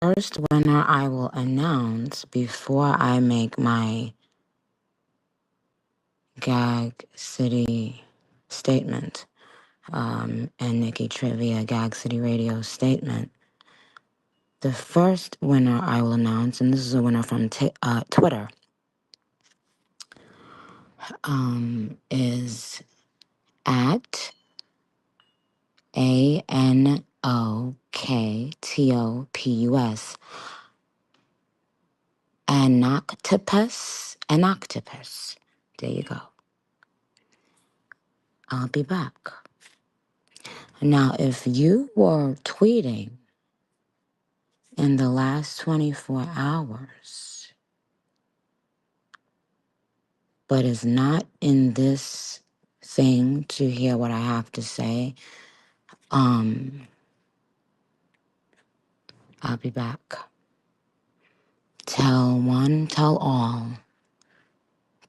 first winner I will announce before I make my Gag City statement and Nicki Trivia Gag City Radio statement. The first winner I will announce, and this is a winner from Twitter, is at ANOKTOPUS. Anoctopus. There you go. I'll be back. Now, if you were tweeting in the last 24 hours, but is not in this thing to hear what I have to say, I'll be back. Tell one, tell all.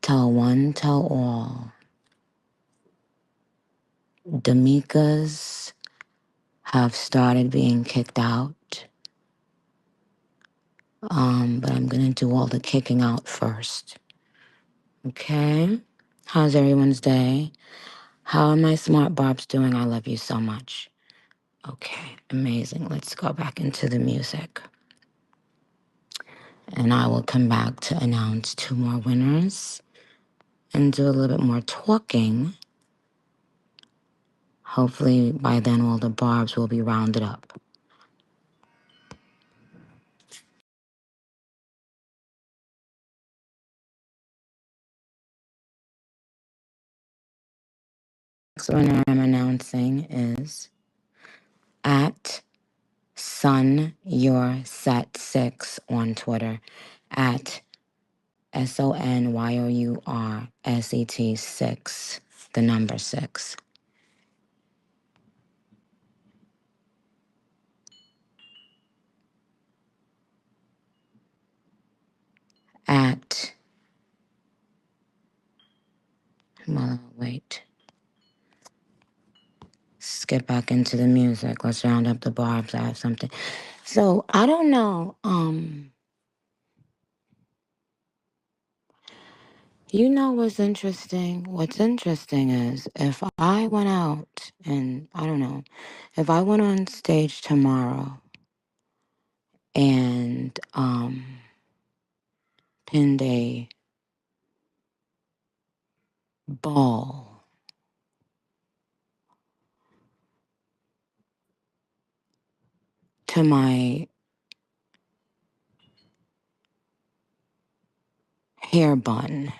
Tell one, tell all. Damikas have started being kicked out. But I'm gonna do all the kicking out first. Okay? How's everyone's day? How are my smart barbs doing? I love you so much. Okay, amazing. Let's go back into the music. And I will come back to announce 2 more winners and do a little bit more talking. Hopefully by then all the barbs will be rounded up. Next winner I'm announcing is at Sun Your Set 6 on Twitter. At SONYOURSET 6, the number 6. At, well, wait. Let's get back into the music. Let's round up the barbs. I have something. So I don't know. You know what's interesting? What's interesting is if I went out and I don't know, if I went on stage tomorrow and pinned a ball to my hair bun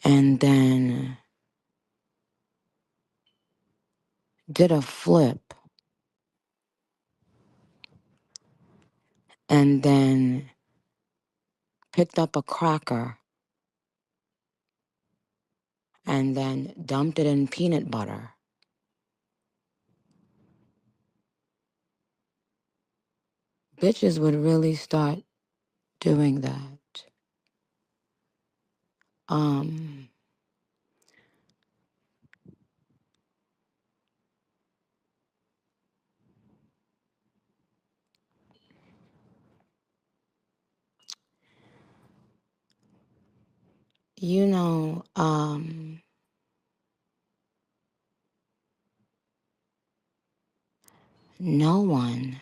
and then did a flip and then picked up a cracker and then dumped it in peanut butter. Bitches would really start doing that. You know, no one.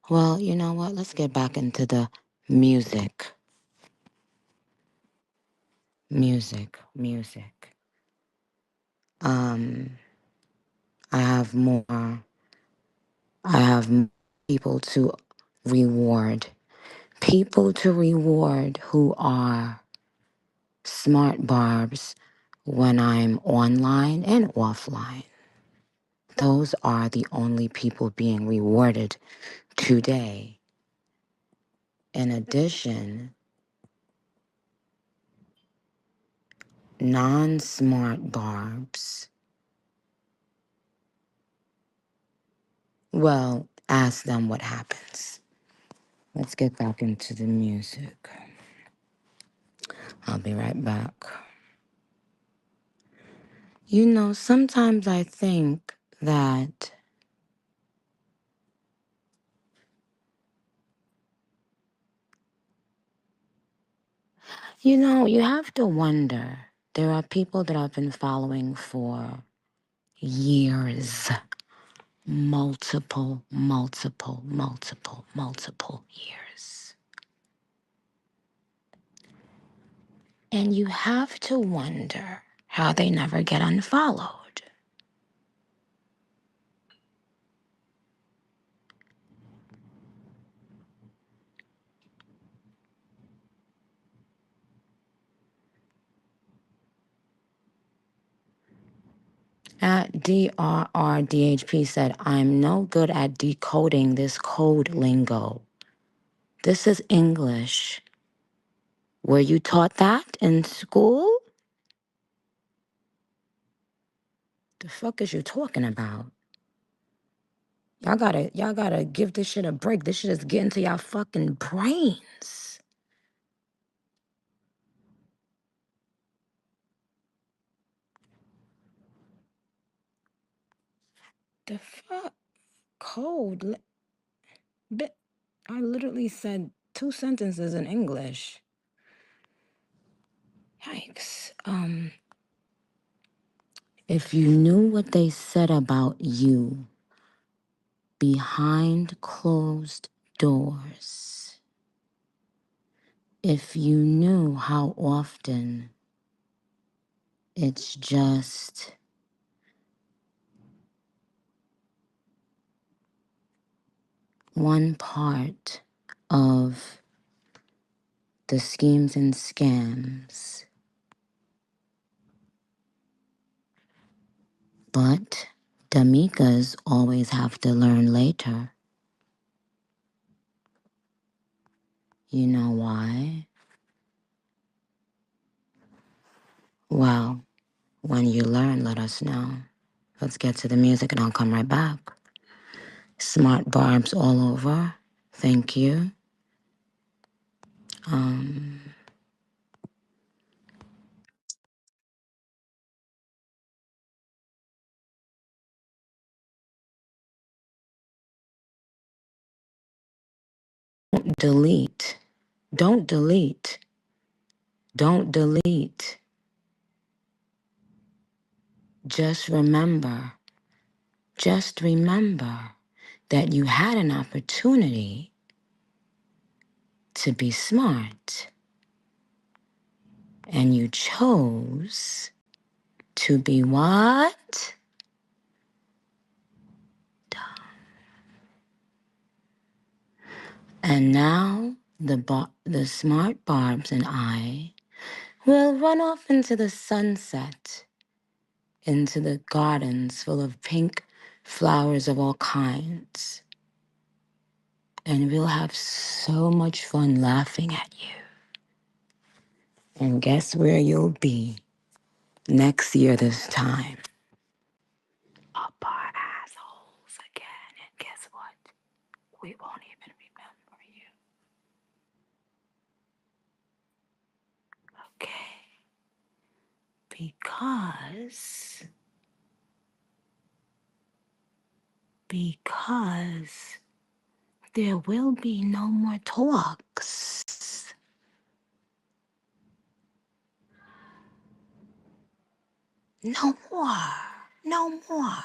Well, you know what? Let's get back into the music. Music. I have more. I have people to reward. People to reward who are smart barbs when I'm online and offline. Those are the only people being rewarded today. In addition, non-smart barbs, well, ask them what happens. Let's get back into the music. I'll be right back. You know, sometimes I think that You know, you have to wonder. There are people that I've been following for years. Multiple years. And you have to wonder how they never get unfollowed. At DRRDHP said, I'm no good at decoding this code lingo. This is English. Were you taught that in school? The fuck is you talking about? Y'all gotta give this shit a break. This shit is getting to y'all fucking brains. The fuck? Code? Bit. I literally said 2 sentences in English. Yikes. If you knew what they said about you behind closed doors, if you knew how often it's just one part of the schemes and scams, but Damikas always have to learn later. You know why? Well, when you learn, let us know. Let's get to the music and I'll come right back. Smart barbs all over. Thank you. Delete. Don't delete. Don't delete. Just remember that you had an opportunity to be smart and you chose to be what? And now the smart barbs and I will run off into the sunset, into the gardens full of pink flowers of all kinds. And we'll have so much fun laughing at you. And guess where you'll be next year this time? Up our assholes again. And guess what? We won't even remember you. Okay. Because there will be no more talks. No more. No more.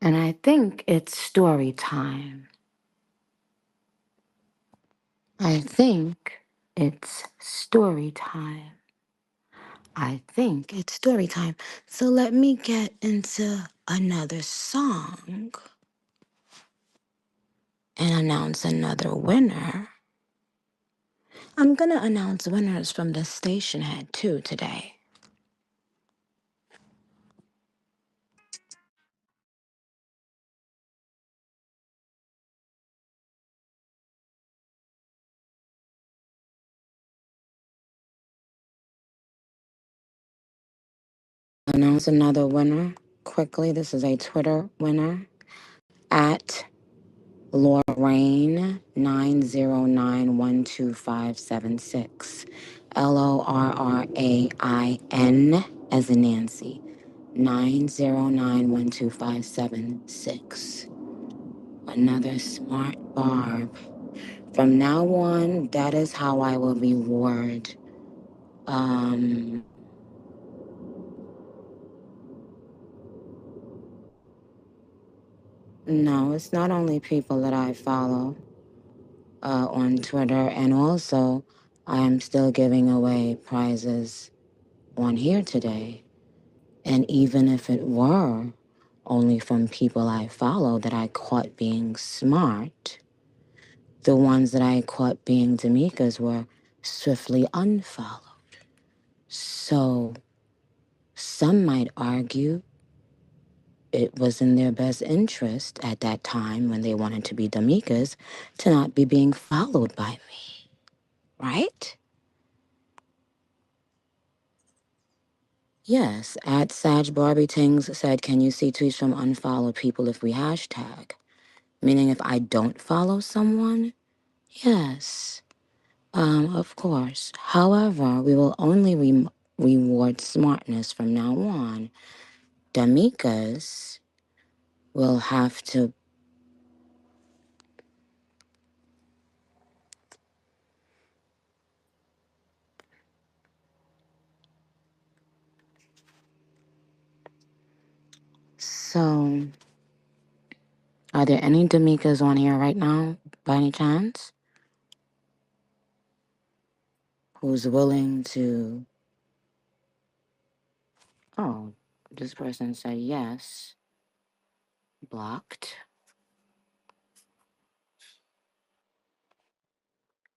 And I think it's story time. I think it's story time. I think it's story time. So let me get into another song and announce another winner. I'm going to announce winners from the Stationhead too today. announce another winner quickly. This is a Twitter winner at Lorraine9091256. LORRAIN as in Nancy. 9091256. Another smart barb. From now on, that is how I will reward. Um, no, it's not only people that I follow on Twitter, and also I am still giving away prizes on here today. And even if it were only from people I follow that I caught being smart, the ones that I caught being D'Amica's were swiftly unfollowed. So some might argue it was in their best interest at that time when they wanted to be D'Amica's to not be being followed by me, right? Yes, at Sag Barbie Tings said, can you see tweets from unfollowed people if we hashtag? Meaning if I don't follow someone? Yes, of course. However, we will only reward smartness from now on. D'Amica's will have to. So, are there any D'Amica's on here right now, by any chance? Who's willing to. Oh, this person said yes. Blocked.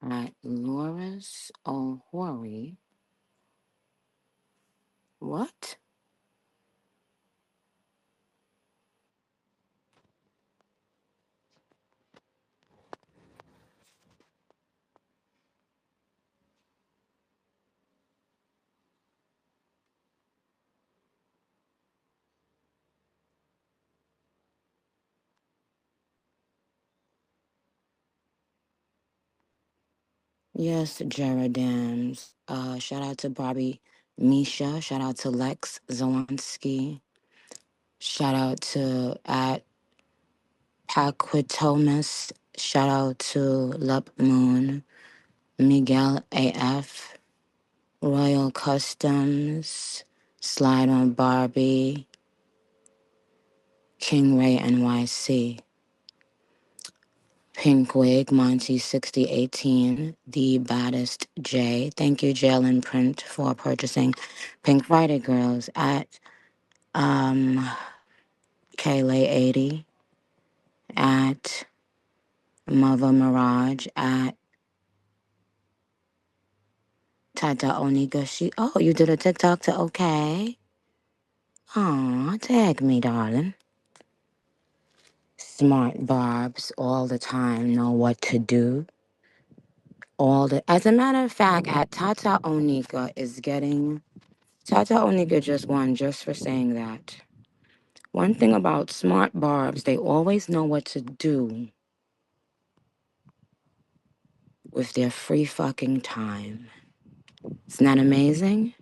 At Loris O'Hori. What? Yes, Jaredams. Shout out to Bobby Misha. Shout out to Lex Zawinski. Shout out to at Paquitomus. Shout out to Lup Moon. Miguel AF. Royal Customs. Slide on Barbie. King Ray NYC. Pink Wig, Monty 6018, The Baddest J. Thank you, Jalen Print, for purchasing Pink Friday Girls at um Kayla 80, at Mother Mirage, at Tata Onika. You did a TikTok to okay. Aw, tag me, darling. Smart barbs all the time know what to do. As a matter of fact, at Tata Onika is getting Tata Onika just won just for saying that. One thing about smart barbs, they always know what to do with their free fucking time. Isn't that amazing?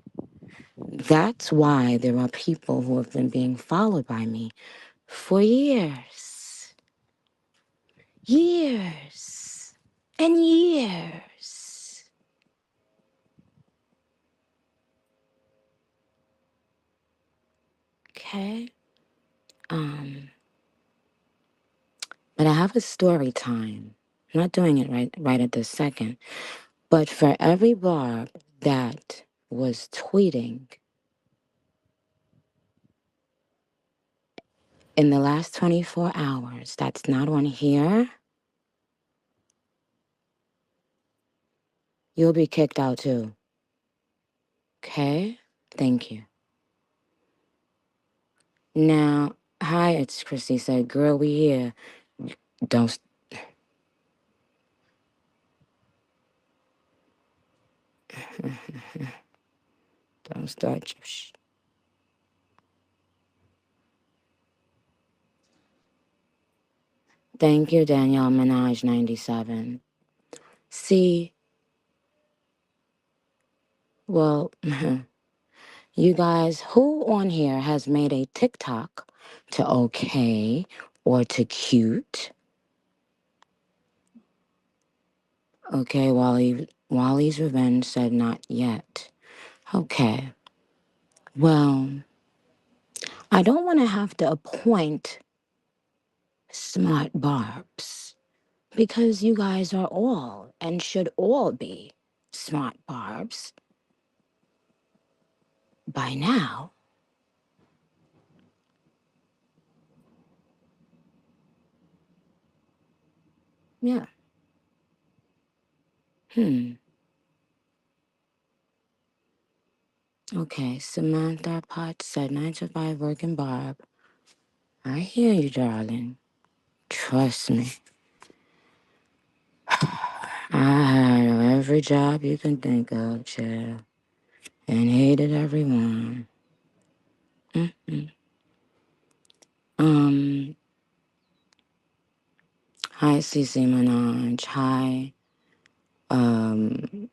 That's why there are people who have been being followed by me for years. Years. And years. Okay? But I have a story time. I'm not doing it right at this second. But for every barb that was tweeting in the last 24 hours that's not on here, you'll be kicked out too. Okay? Thank you. Now, hi, it's Christy said, girl, we here. Don't don't start your Thank you, Danielle Minaj 97. See, well, you guys, who on here has made a TikTok to okay or to cute? Okay, Wally's Revenge said not yet. Okay. Well, I don't want to have to appoint smart barbs because you guys are all and should all be smart barbs by now. Yeah. Hmm. Okay, Samantha Potts said 9 to 5 working barb. I hear you, darling. Trust me. I had every job you can think of, child, and hated every one. Mm-mm. Um, Hi, Cece Minaj. Hi. Um,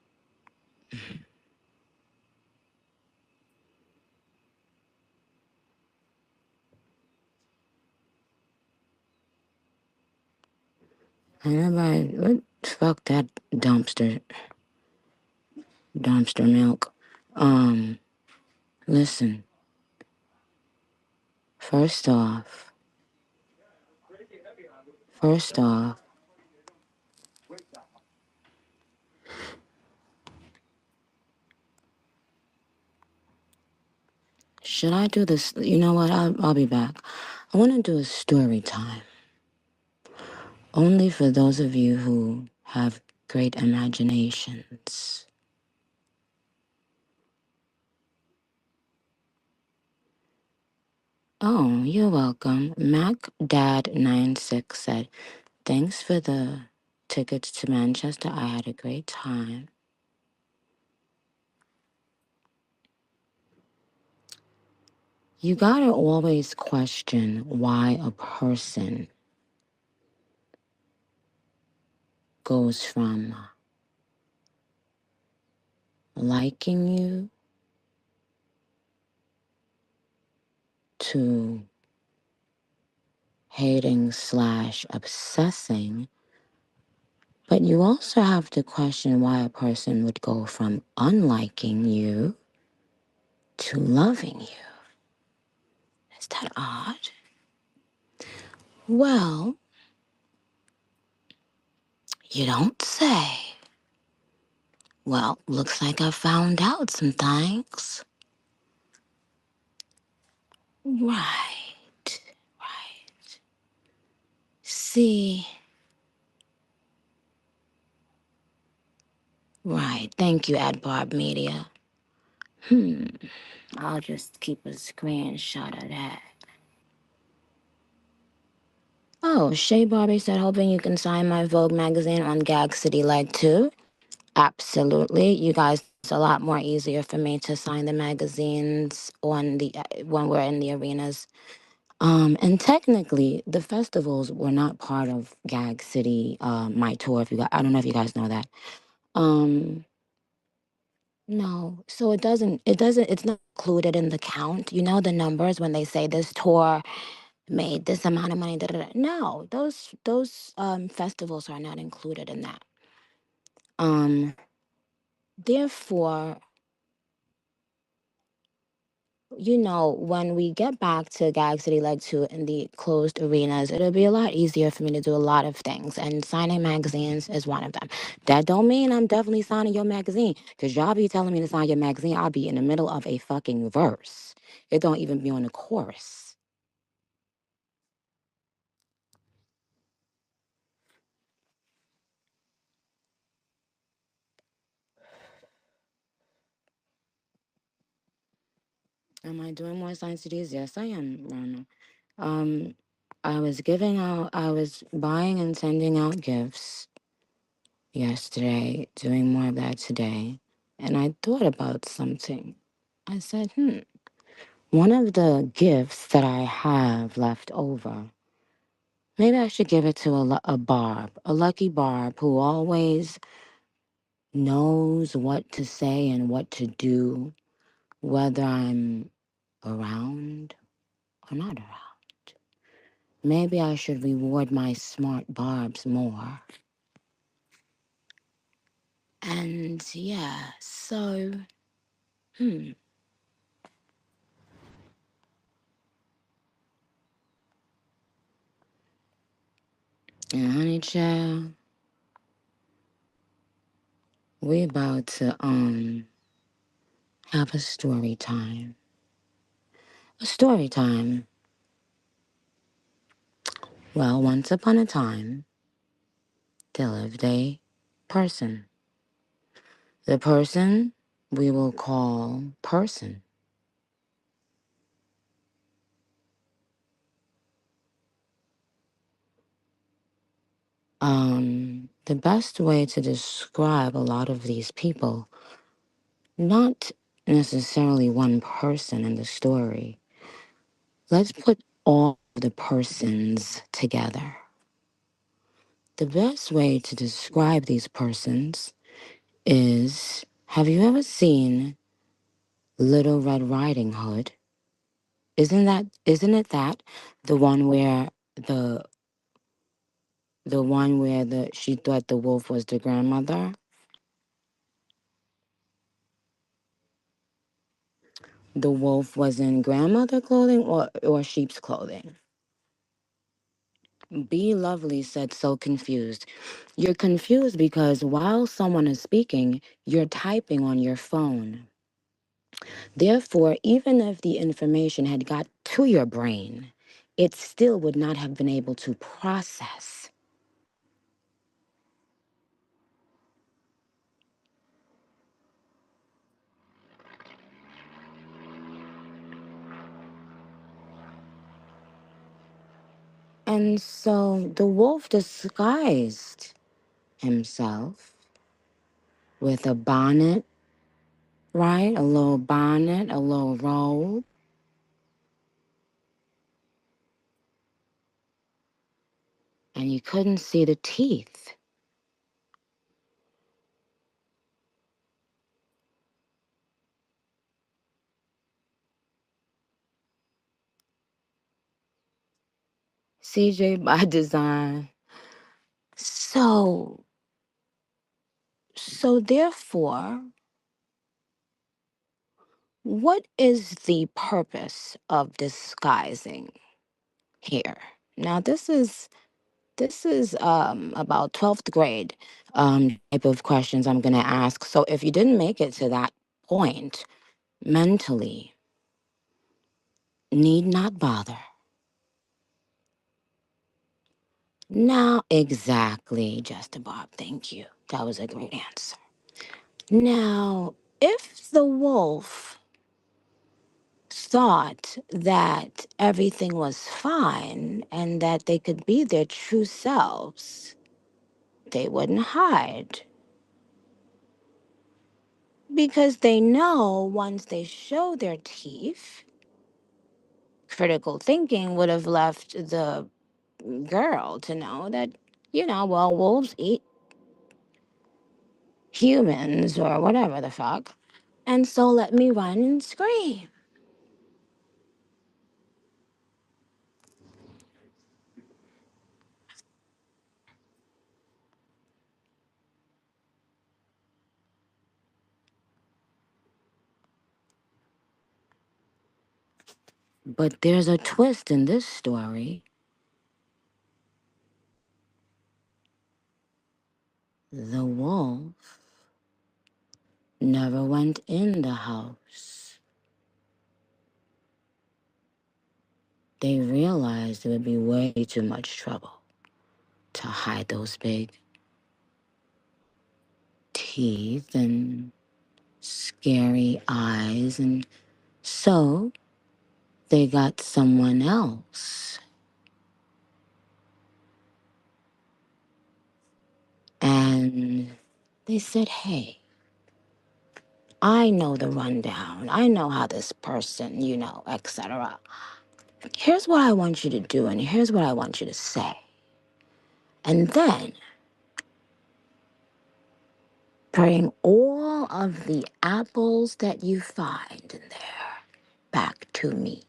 Anybody, what, fuck that dumpster milk. Um, Listen, first off, first off, should I do this? You know what? I'll be back. I want to do a story time. Only for those of you who have great imaginations. Oh, you're welcome. MacDad96 said, thanks for the tickets to Manchester. I had a great time. You gotta always question why a person goes from liking you to hating slash obsessing, but you also have to question why a person would go from unliking you to loving you. Is that odd? Well, you don't say. Well, looks like I found out some things. Right, right. See, right. Thank you, AdBarb Media. Hmm. I'll just keep a screenshot of that. Oh, Shay Barbie said, hoping you can sign my Vogue magazine on Gag City Leg 2. Absolutely. You guys, it's a lot more easier for me to sign the magazines on the when we're in the arenas. And technically, the festivals were not part of Gag City, my tour. If you got, I don't know if you guys know that. Um, no, so it's not included in the count. You know the numbers when they say this tour made this amount of money. Da, da, da. No, those festivals are not included in that. Um, Therefore, when we get back to Gag City Leg 2 in the closed arenas, it'll be a lot easier for me to do a lot of things, and signing magazines is one of them. That don't mean I'm definitely signing your magazine, because y'all be telling me to sign your magazine, I'll be in the middle of a fucking verse. It don't even be on the chorus. Am I doing more signs CDs? Yes, I am, Rana. Um, I was buying and sending out gifts yesterday, doing more of that today. And I thought about something. I said, one of the gifts that I have left over, Maybe I should give it to a Barb, a lucky Barb who always knows what to say and what to do, whether I'm around or not around. Maybe I should reward my smart Barbs more. And yeah, so, hmm. And honey child, we about to have a story time. A story time. Well, once upon a time, there lived a person. The person we will call Person. The best way to describe a lot of these people, not necessarily one person in the story. Let's put all the persons together. The best way to describe these persons is, have you ever seen Little Red Riding Hood? Isn't it that the one where the the she thought the wolf was the grandmother? The wolf was in grandmother clothing or sheep's clothing. Be Lovely said so confused. You're confused because while someone is speaking, you're typing on your phone. Therefore, even if the information had got to your brain, it still would not have been able to process. And so the wolf disguised himself with a bonnet, right? A little bonnet, a little robe. And you couldn't see the teeth. CJ by design. So, so therefore, what is the purpose of disguising here? Now, this is about 12th grade type of questions I'm going to ask. So if you didn't make it to that point mentally, need not bother. Now, exactly, Justin Bob, thank you. That was a great answer. Now, if the wolf thought that everything was fine and that they could be their true selves, they wouldn't hide because they know once they show their teeth, critical thinking would have left the girl to know that, well, wolves eat humans or whatever the fuck. And so let me run and scream. But there's a twist in this story. The wolf never went in the house. They realized it would be way too much trouble to hide those big teeth and scary eyes, and so they got someone else. And they said, hey, I know the rundown. I know how this person, etc. Here's what I want you to do, and here's what I want you to say. And then bring all of the apples that you find in there back to me.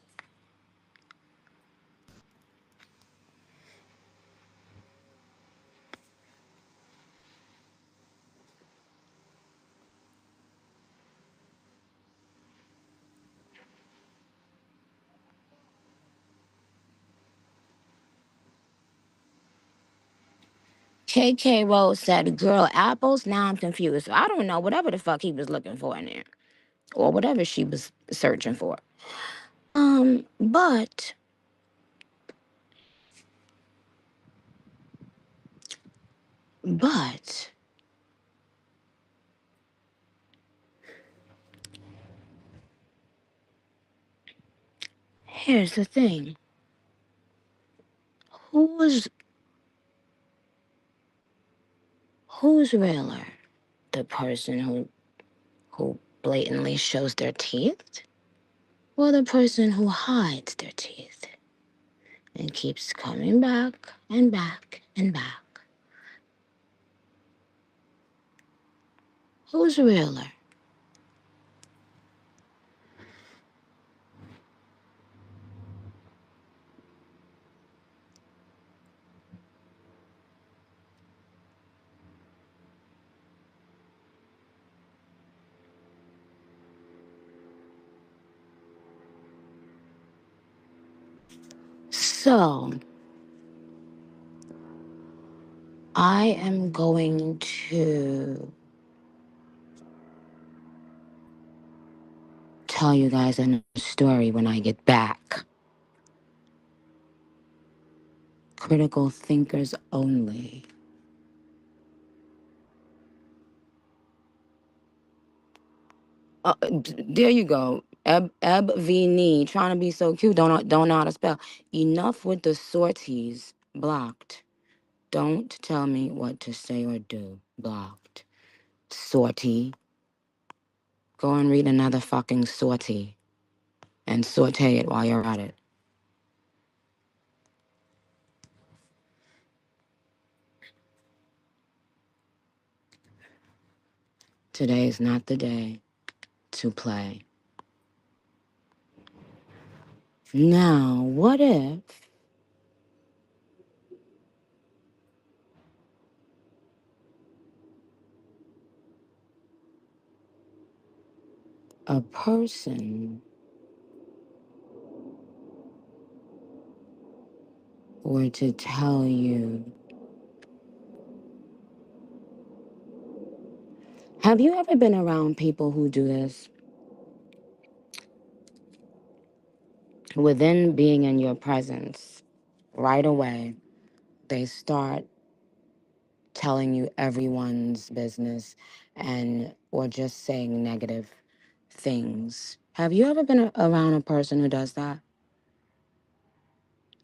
KK Rose said, girl, apples? Now I'm confused. So I don't know, whatever the fuck he was looking for in there. Or whatever she was searching for. But But here's the thing. Who's who's realer? The person who blatantly shows their teeth? Or the person who hides their teeth and keeps coming back and back and back? Who's realer? So I am going to tell you guys a story when I get back. Critical thinkers only. There you go. Eb V Nee, trying to be so cute. Don't know how to spell. Enough with the sorties. Blocked. Don't tell me what to say or do. Blocked. Sortie. Go and read another fucking sortie and saute it while you're at it. Today is not the day to play. Now, what if a person were to tell you, have you ever been around people who do this? Within being in your presence, right away, they start telling you everyone's business and or just saying negative things. Have you ever been around a person who does that?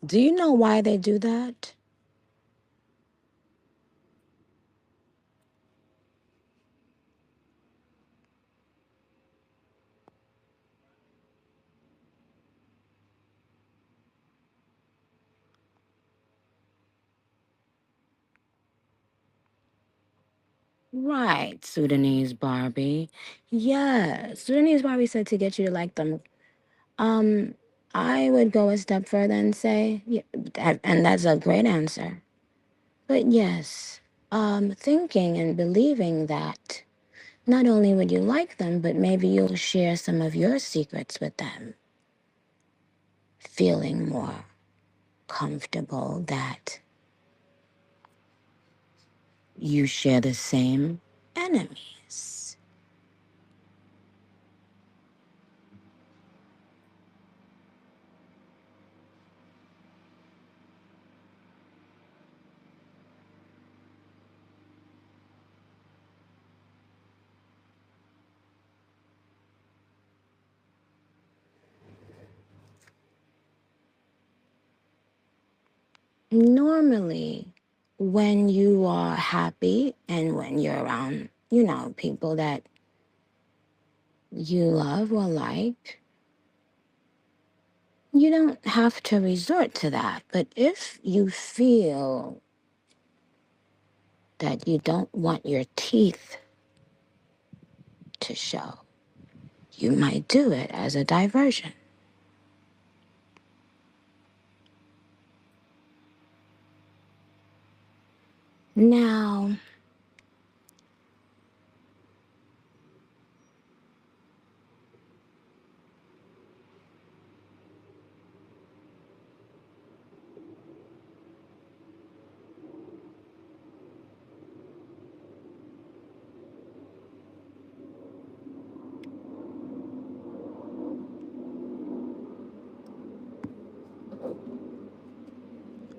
Do you know why they do that? Right, Sudanese Barbie. Yeah, Sudanese Barbie said to get you to like them. Um, I would go a step further and say, yeah, and that's a great answer. But yes, thinking and believing that not only would you like them, but maybe you'll share some of your secrets with them, feeling more comfortable that you share the same enemies. Normally, when you are happy and when you're around, people that you love or like, you don't have to resort to that. But if you feel that you don't want your teeth to show, you might do it as a diversion.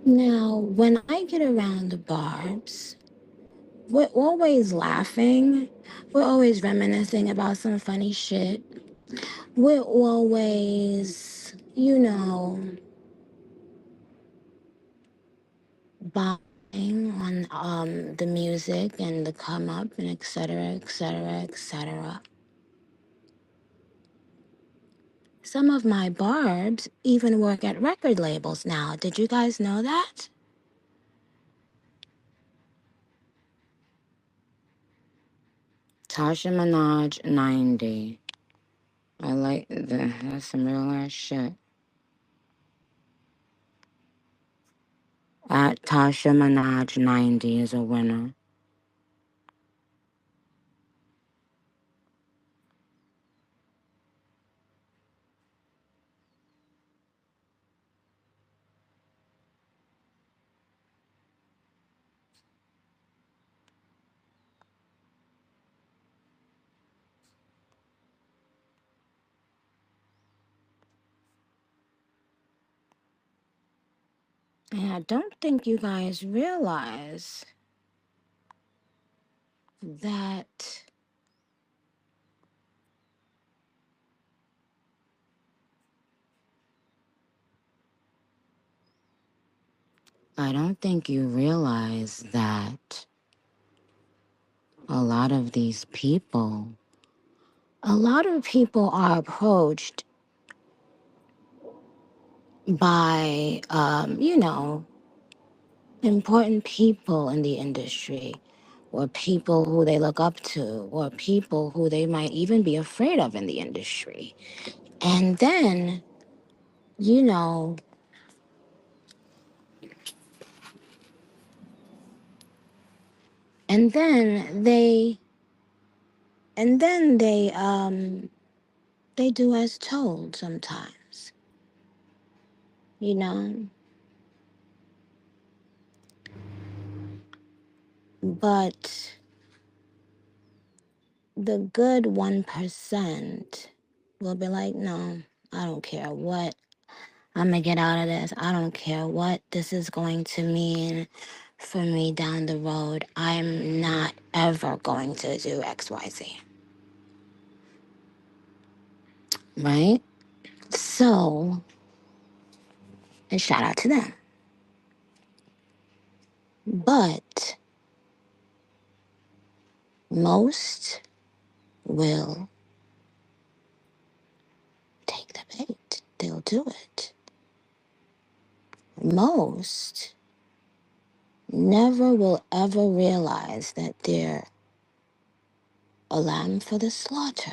Now, when I get around the Barbs, we're always laughing. We're always reminiscing about some funny shit. We're always, buying on the music and the come up and et cetera, et cetera, et cetera. Some of my Barbs even work at record labels now. Did you guys know that? Tasha Minaj 90. I like that's some real ass shit. At Tasha Minaj 90 is a winner. And I don't think you guys realize that I don't think you realize that a lot of these people, a lot of people are approached by, important people in the industry, or people who they look up to, or people who they might even be afraid of in the industry. And then, you know, and then they, they do as told sometimes, you know. But the good 1% will be like, no, I don't care what. I'm gonna get out of this. I don't care what this is going to mean for me down the road. I'm not ever going to do XYZ. Right? So, a shout out to them. But most will take the bait. They'll do it. Most never will ever realize that they're a lamb for the slaughter.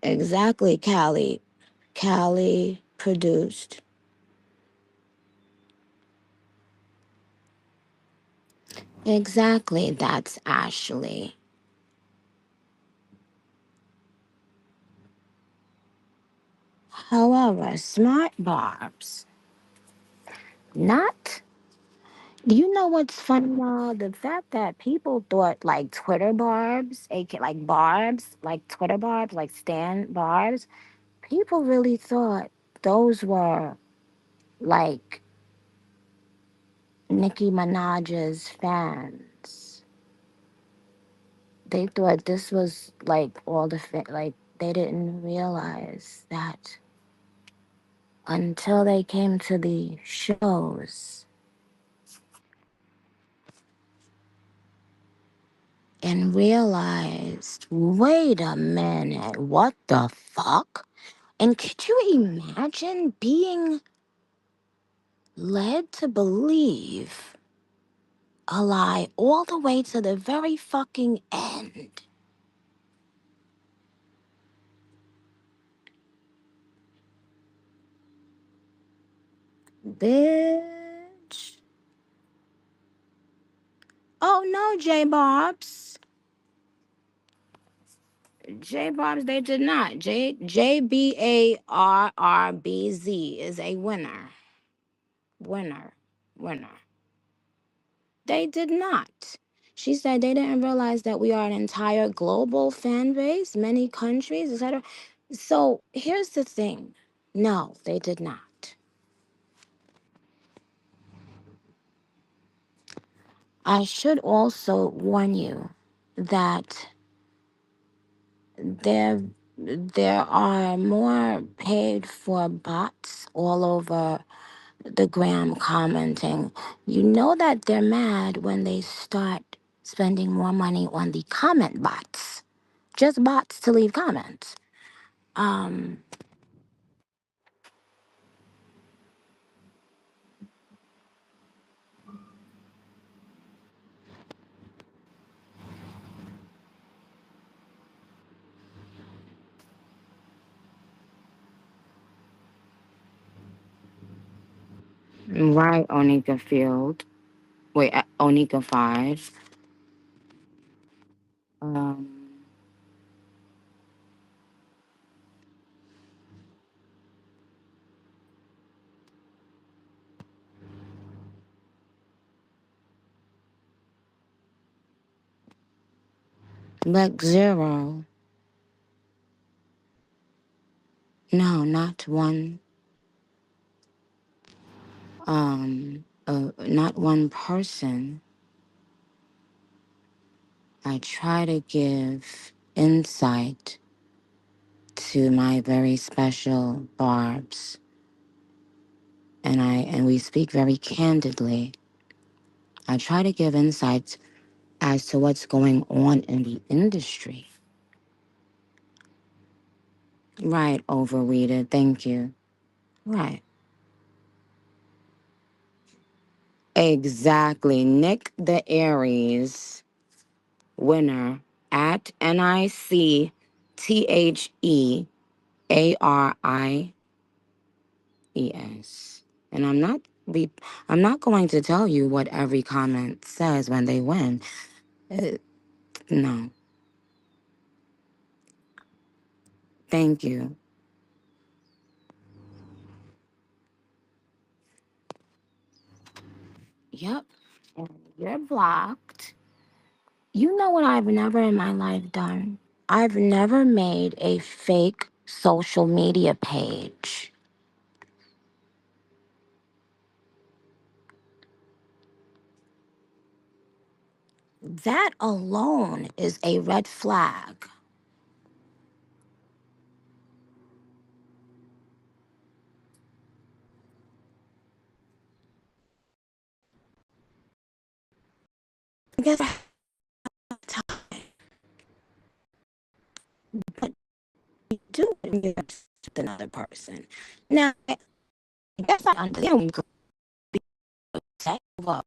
Exactly, Callie. Callie produced. Exactly, that's Ashley. However, smart barbs, not. Do you know what's funny now? The fact that people thought like Twitter barbs, aka like barbs, like Twitter barbs, like Stan barbs, people really thought those were like Nicki Minaj's fans. They thought this was like all the like they didn't realize that until they came to the shows. and realized, wait a minute, what the fuck? And could you imagine being led to believe a lie all the way to the very fucking end? Bitch. Oh no, J Bobs. J Bobs, they did not. JBARRBZ is a winner. Winner. Winner. They did not. She said they didn't realize that we are an entire global fan base, many countries, etc. So here's the thing. No, they did not. I should also warn you that there there are more paid for bots all over the gram commenting. You know that they're mad when they start spending more money on the comment bots. Just bots to leave comments. Um, right, Onika Field. Wait, Onika 5. Um, Lex Zero. No, not one. Not one person. I try to give insight to my very special Barbs, and we speak very candidly. I try to give insights as to what's going on in the industry. Right, overweeded. Thank you. Right. Exactly. Nick the Aries winner at NICTHEARIES. And I'm not going to tell you what every comment says when they win. Uh, no. Thank you. Yep. And you're blocked. You know what I've never in my life done? I've never made a fake social media page. That alone is a red flag. I guess I have time, but you do when you're upset with another person. Now, I guess I understand when you could be upset over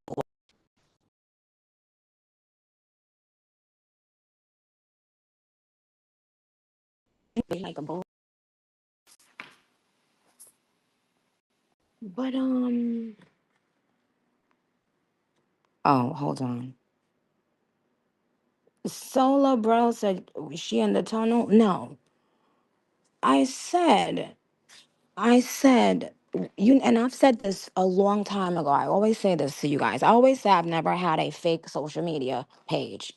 like a bull. But oh, hold on. Solar Bro said, "Was she in the tunnel?" No. I said I said, you, and I've said this a long time ago. I always say this to you guys. I always say I've never had a fake social media page.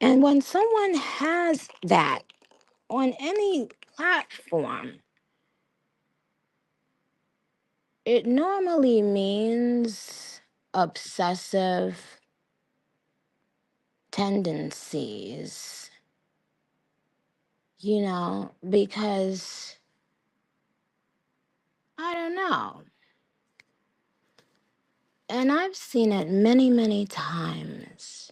And when someone has that on any platform, it normally means obsessive tendencies, because I don't know. And I've seen it many, many times.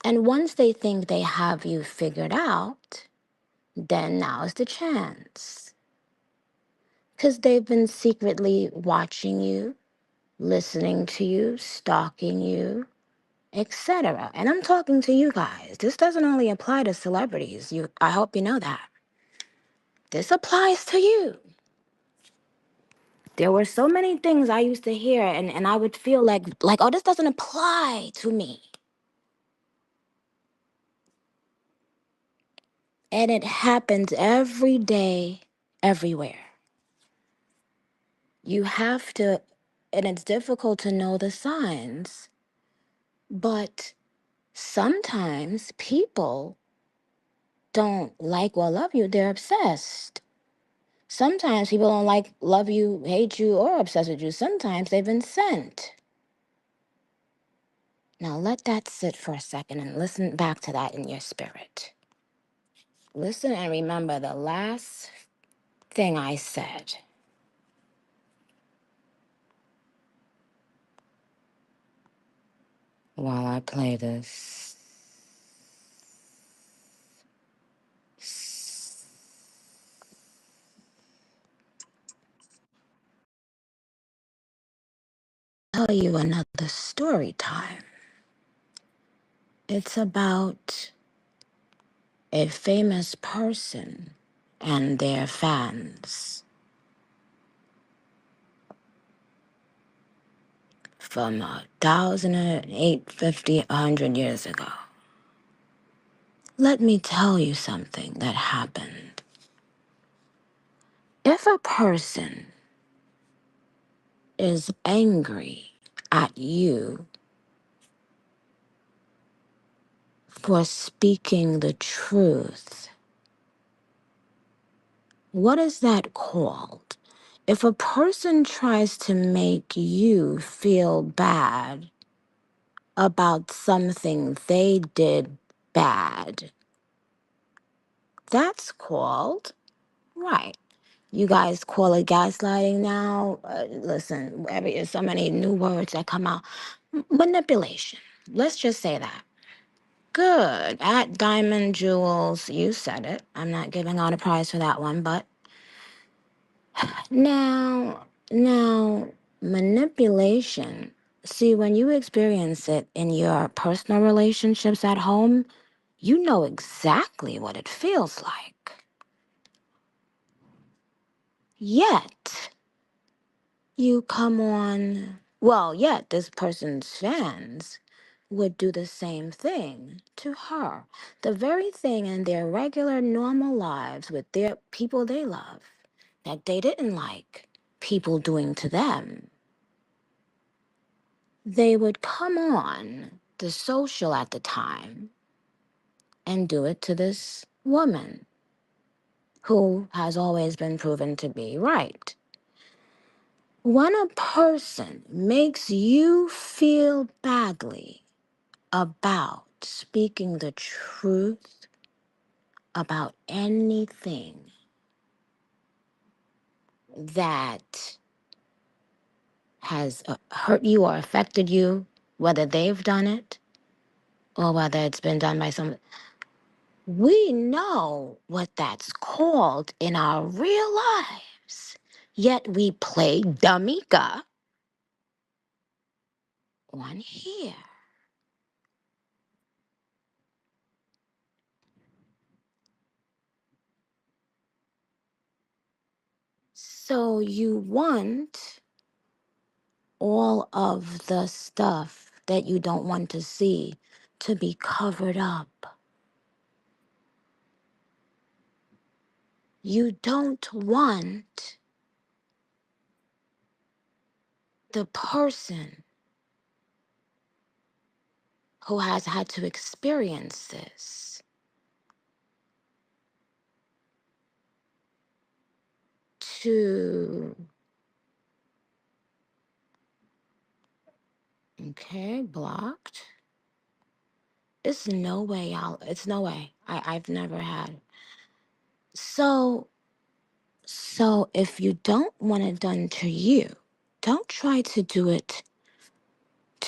And once they think they have you figured out, then now's the chance. Because they've been secretly watching you, listening to you, stalking you, etc. And I'm talking to you guys. This doesn't only apply to celebrities. I hope you know that. This applies to you. There were so many things I used to hear and I would feel like, oh, this doesn't apply to me. And it happens every day, everywhere. You have to, and it's difficult to know the signs, but sometimes people don't like or love you, they're obsessed. Sometimes people don't like, love you, hate you, or obsessed with you. Sometimes they've been sent. Now let that sit for a second and listen back to that in your spirit. Listen and remember the last thing I said. While I play this, tell you another story time. It's about a famous person and their fans from 1,850, 100 years ago. Let me tell you something that happened. If a person is angry at you for speaking the truth, what is that called? If a person tries to make you feel bad about something they did bad, that's called, right. You guys call it gaslighting now. Listen, there's so many new words that come out. Manipulation. Let's just say that. Good. At Diamond Jewels, you said it. I'm not giving out a prize for that one, but now, manipulation. See, when you experience it in your personal relationships at home, you know exactly what it feels like. Yet, you come on, well, yet this person's fans would do the same thing to her. The very thing in their regular, normal lives with their people they love that they didn't like people doing to them. They would come on the social at the time and do it to this woman who has always been proven to be right. When a person makes you feel badly about speaking the truth about anything that has hurt you or affected you, whether they've done it or whether it's been done by someone, we know what that's called in our real lives. Yet we play Damika on here. So you want all of the stuff that you don't want to see to be covered up. You don't want the person who has had to experience this to, okay, blocked. It's no way it's no way. I've never had. So if you don't want it done to you, don't try to do it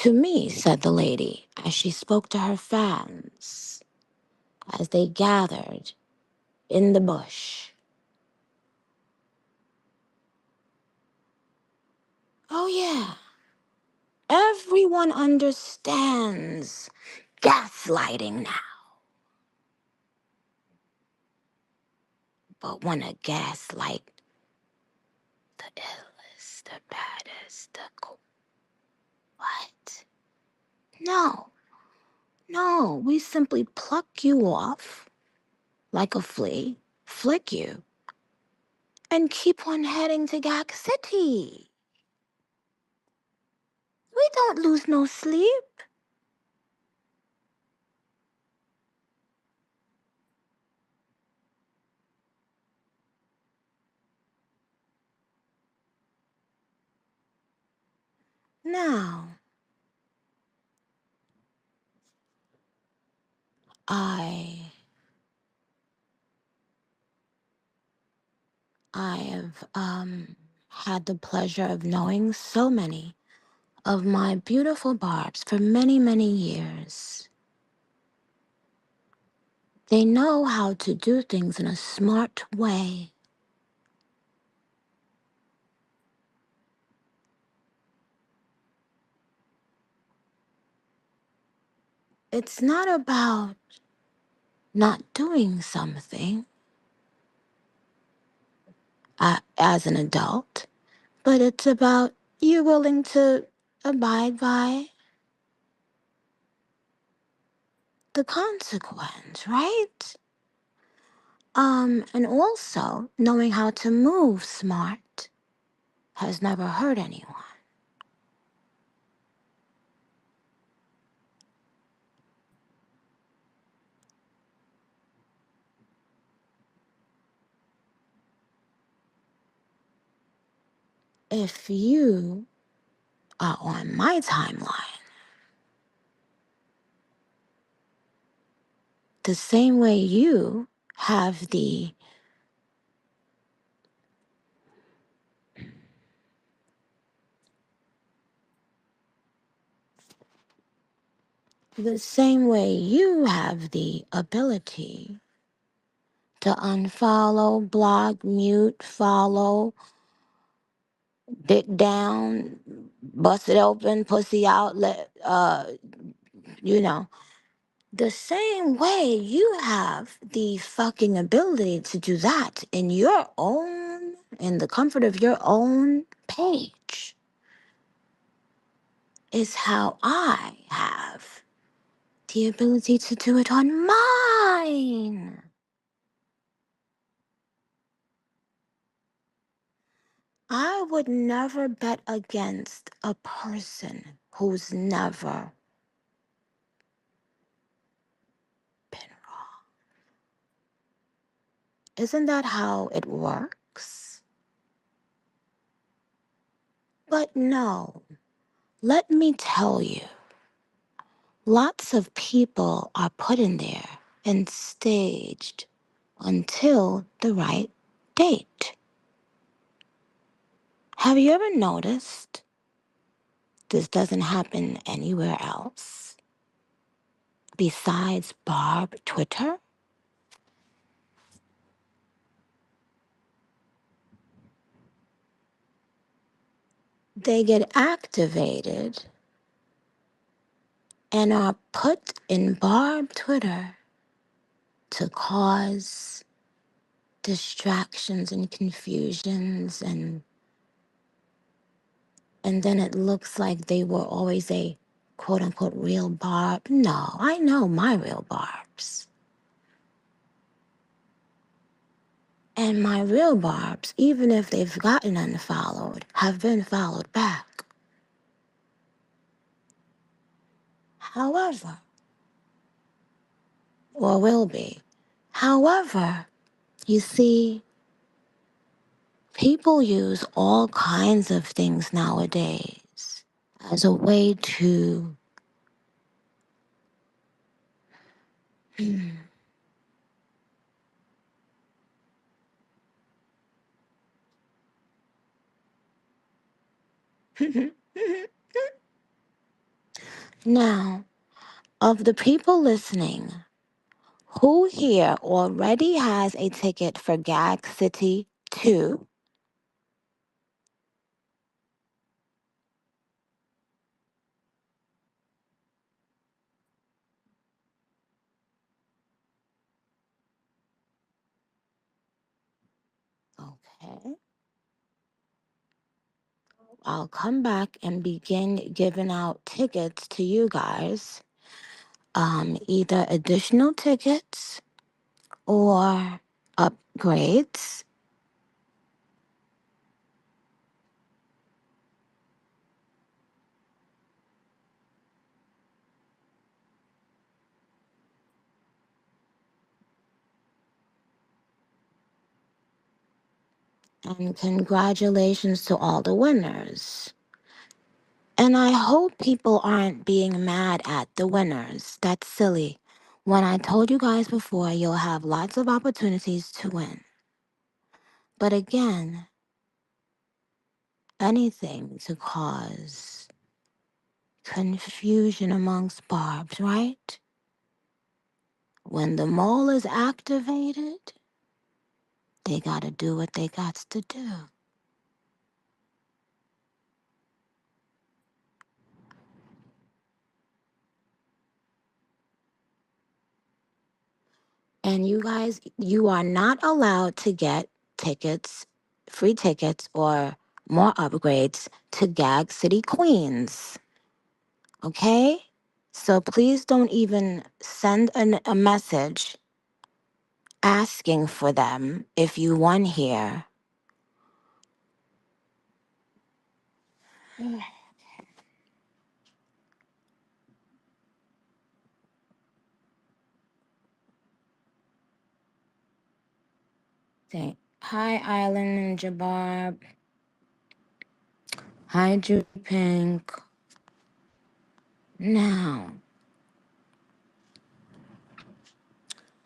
To me, said the lady, as she spoke to her fans as they gathered in the bush. Oh, yeah, everyone understands gaslighting now. But when a gaslight, the illest, the baddest, what? No, no, we simply pluck you off like a flea, flick you, and keep on heading to Gag City. We don't lose no sleep. Now, I have had the pleasure of knowing so many of my beautiful barbs for many, many years. They know how to do things in a smart way. It's not about not doing something as an adult, but it's about you willing to abide by the consequence, right? And also knowing how to move smart has never hurt anyone. If you are on my timeline, the same way you have the same way you have the ability to unfollow, block, mute, follow, dick down, bust it open, pussy out, you know, the same way you have the fucking ability to do that in the comfort of your own page, is how I have the ability to do it on mine. I would never bet against a person who's never been wrong. Isn't that how it works? But no, let me tell you, lots of people are put in there and staged until the right date. Have you ever noticed this doesn't happen anywhere else besides Barb Twitter? They get activated and are put in Barb Twitter to cause distractions and confusions, and then it looks like they were always a quote unquote real Barb. No, I know my real Barbs. And my real Barbs, even if they've gotten unfollowed, have been followed back. However, or will be. However, you see, people use all kinds of things nowadays as a way to Now, of the people listening, who here already has a ticket for Gag City 2? Okay. I'll come back and begin giving out tickets to you guys. Either additional tickets or upgrades. And congratulations to all the winners. And I hope people aren't being mad at the winners. That's silly. When I told you guys before, you'll have lots of opportunities to win. But again, anything to cause confusion amongst barbs, right? When the mole is activated, they gotta do what they gots to do. And you guys, you are not allowed to get tickets, free tickets, or more upgrades to Gag City Queens. Okay? So please don't even send a message asking for them if you won here. Hi, Island and Jabab. Hi, Judy Pink. Now.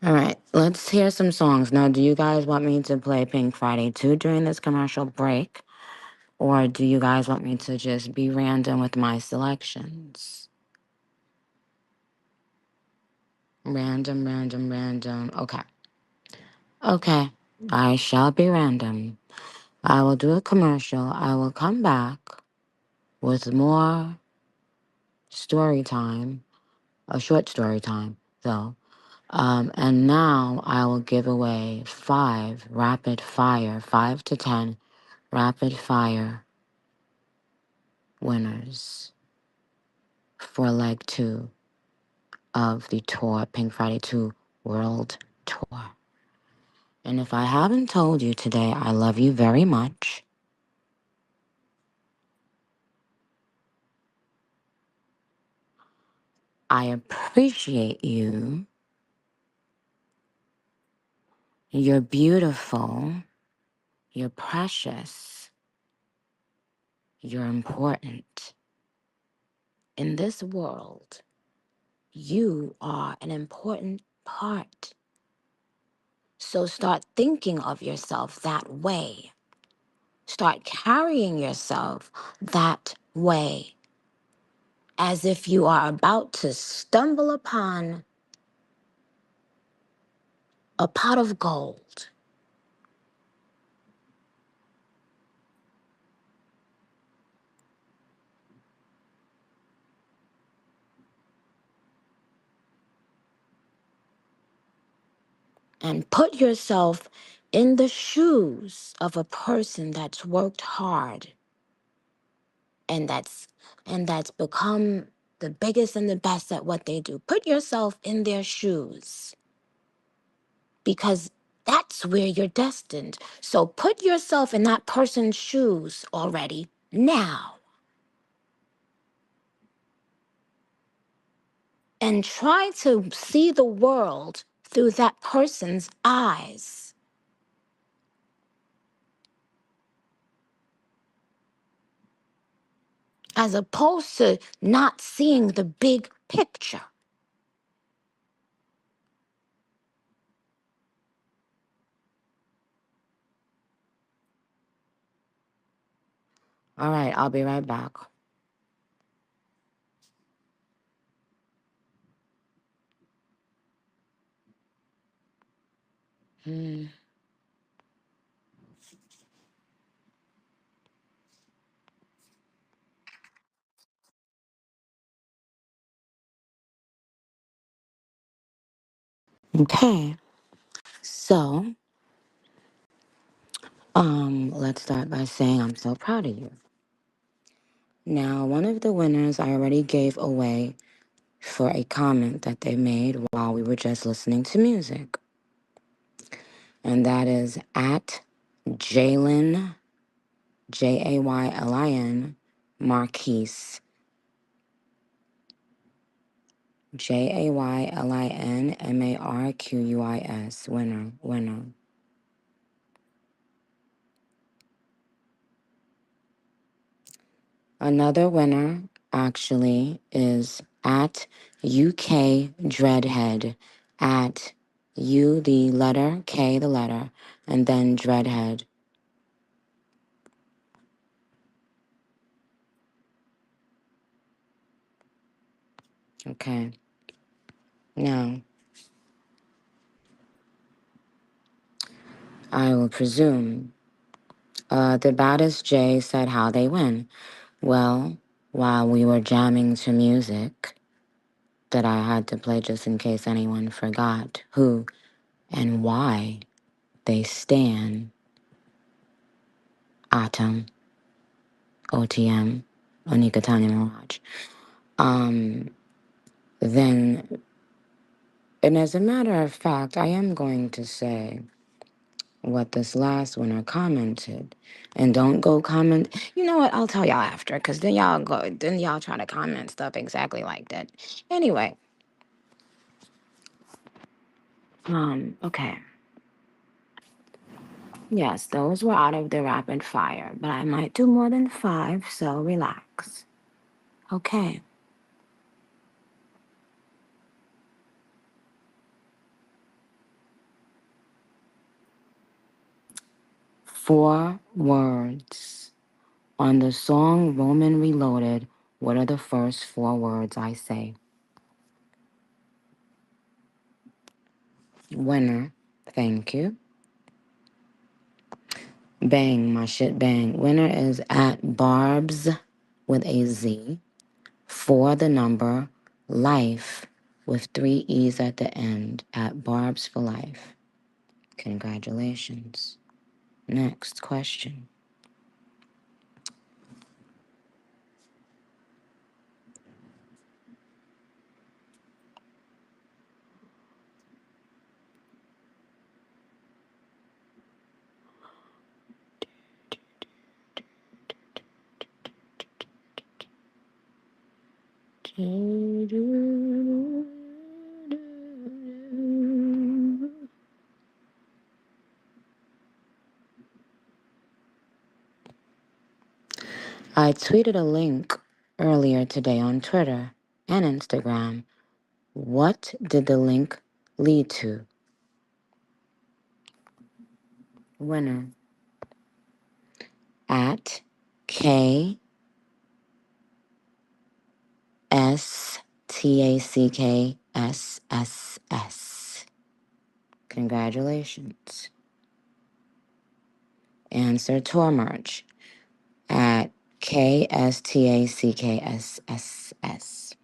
All right, let's hear some songs. Now, do you guys want me to play Pink Friday 2 during this commercial break? Or do you guys want me to just be random with my selections? Random, random, random. Okay. Okay. I shall be random. I will do a commercial. I will come back with more story time, a short story time, though. And now I will give away 5 rapid fire, 5 to 10 rapid fire winners for leg 2 of the tour, Pink Friday 2 World Tour. And if I haven't told you today, I love you very much. I appreciate you. You're beautiful. You're precious. You're important. In this world, you are an important part. So start thinking of yourself that way. Start carrying yourself that way, as if you are about to stumble upon a pot of gold. And put yourself in the shoes of a person that's worked hard and that's become the biggest and the best at what they do. Put yourself in their shoes, because that's where you're destined. So put yourself in that person's shoes already now and try to see the world through that person's eyes, as opposed to not seeing the big picture. All right, I'll be right back. Hmm. Okay. So, let's start by saying I'm so proud of you. Now, one of the winners I already gave away for a comment that they made while we were just listening to music. And that is at Jalen, Jaylin Marquise. JAYLINMARQUIS. Winner, winner. Another winner actually is at UK Dreadhead. At U, the letter, K, the letter, and then Dreadhead. Okay. Now, I will presume the baddest J said how they win. Well, while we were jamming to music that I had to play just in case anyone forgot who and why they stan Atom, OTM, Onika Tanya Mirage. Then, and as a matter of fact, I am going to say what this last winner commented. And don't go comment. You know what? I'll tell y'all after, because then y'all try to comment stuff exactly like that. Anyway, okay. Yes, those were out of the rapid fire, but I might do more than five, so relax. Okay. 4 words. On the song Roman Reloaded, what are the first 4 words I say? Winner. Thank you. Bang, my shit bang. Winner is at Barb's with a Z. For the number life with 3 E's at the end at Barb's for Life. Congratulations. Next question. I tweeted a link earlier today on Twitter and Instagram. What did the link lead to? Winner at KSTACKSSS. Congratulations. Answer tour merch at KSTACKSSS.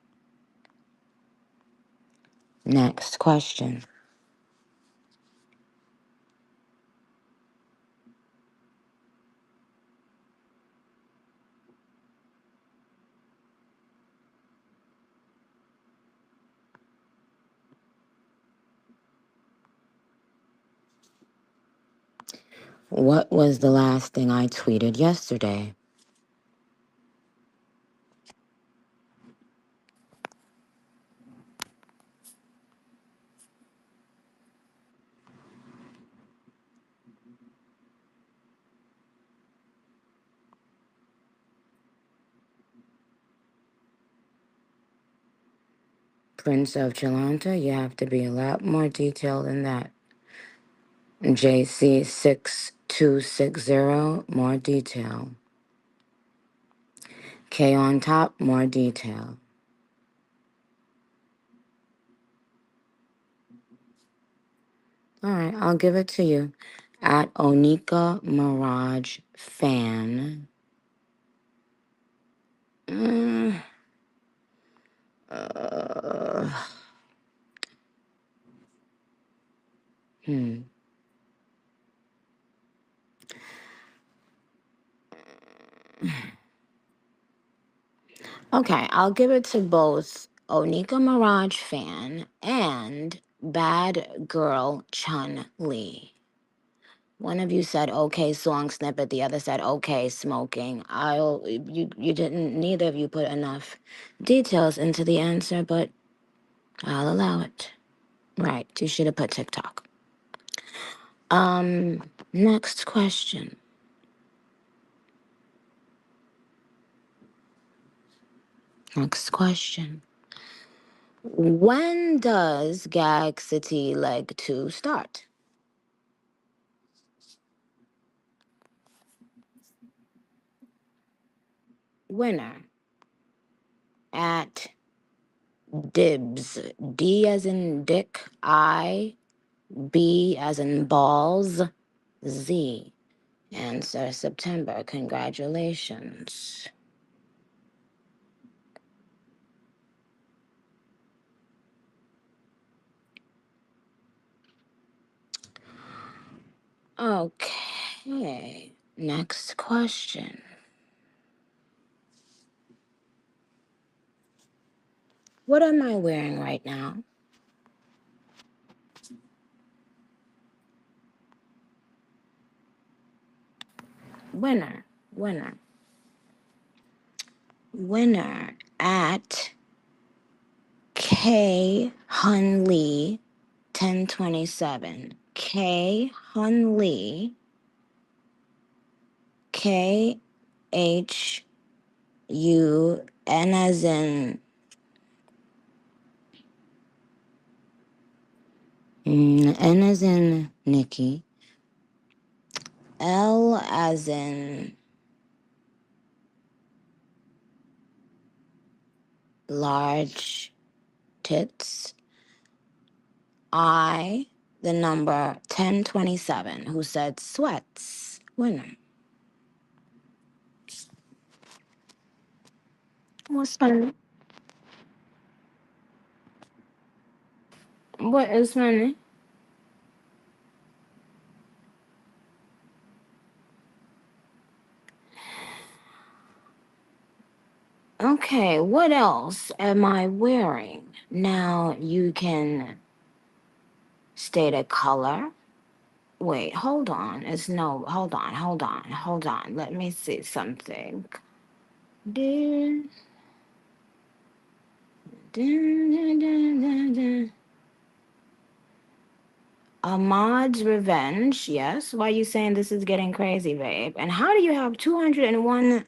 Next question. What was the last thing I tweeted yesterday? Prince of Chalanta, you have to be a lot more detailed than that. JC6260, more detail. K on top, more detail. All right, I'll give it to you. At Onika Mirage Fan. Mm, uh, hmm. Okay, I'll give it to both Onika Mirage Fan and Bad Girl Chun Li. One of you said okay song snippet, the other said okay smoking. You didn't, neither of you put enough details into the answer, but I'll allow it. Right, you should have put TikTok. Next question. Next question. When does Gag City Leg 2 start? Winner at Dibs. D as in Dick, I, B as in balls, Z. Answer September. Congratulations. Okay. Next question. What am I wearing right now? Winner. Winner. Winner at K Hunley 1027. K Hunley. K H U N as in N as in Nicki. L as in large tits. I, the number 1027, who said sweats. Winner. What's funny? What is funny? Okay, what else am I wearing? Now you can state a color. Wait, hold on. Hold on. Let me see something. Dun, dun, dun, dun, dun, dun. Ahmad's Revenge, yes. Why are you saying this is getting crazy, babe? And how do you have 201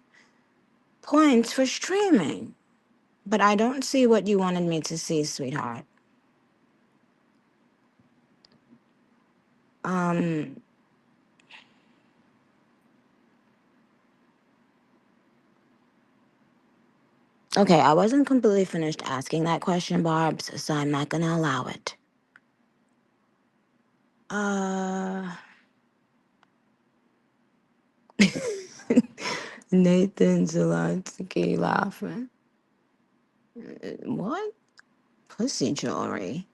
points for streaming? But I don't see what you wanted me to see, sweetheart. Um, okay, I wasn't completely finished asking that question, Barb's, so I'm not gonna allow it. Uh, Nathan Zelensky laughing. What? Pussy jewelry.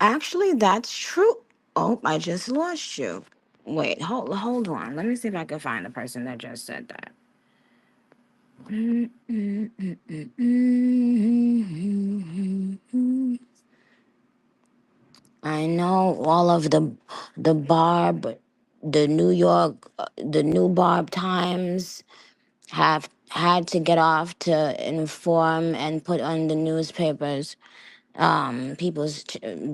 Actually, that's true. Oh, I just lost you. Wait, hold on. Let me see if I can find the person that just said that. I know all of the Barb, the New York, the New Barb Times have had to get off to inform and put on the newspapers people's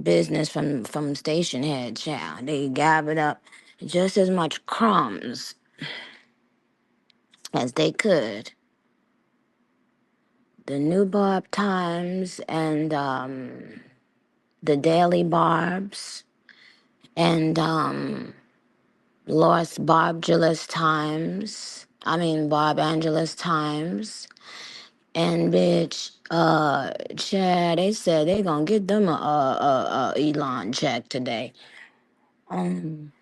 business from Stationhead. Yeah, they gathered up just as much crumbs as they could. The New Barb Times and the Daily Barbs and Lost Barbulous Times. I mean Barb Angelus Times. And bitch, Chad, they said they gonna get them a Elon check today. Um,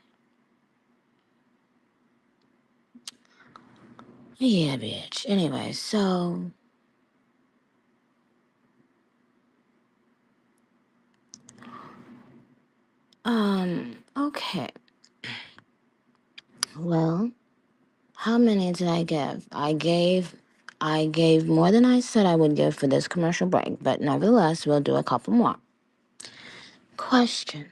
yeah, bitch. Anyway, so okay. Well, how many did I give? I gave more than I said I would give for this commercial break, but nevertheless, we'll do a couple more. Question.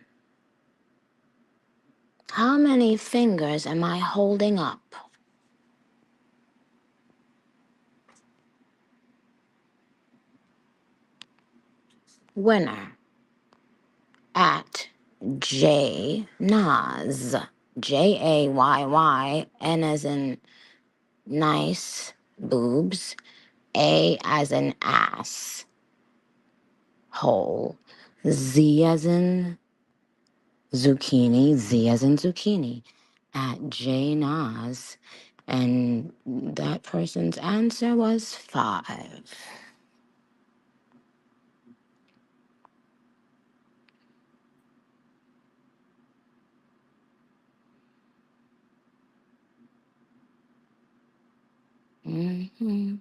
How many fingers am I holding up? Winner at J Nas. JAYYN as in nice boobs. A as in ass hole. Z as in zucchini. Z as in zucchini. At J Nas. And that person's answer was 5. Hmm.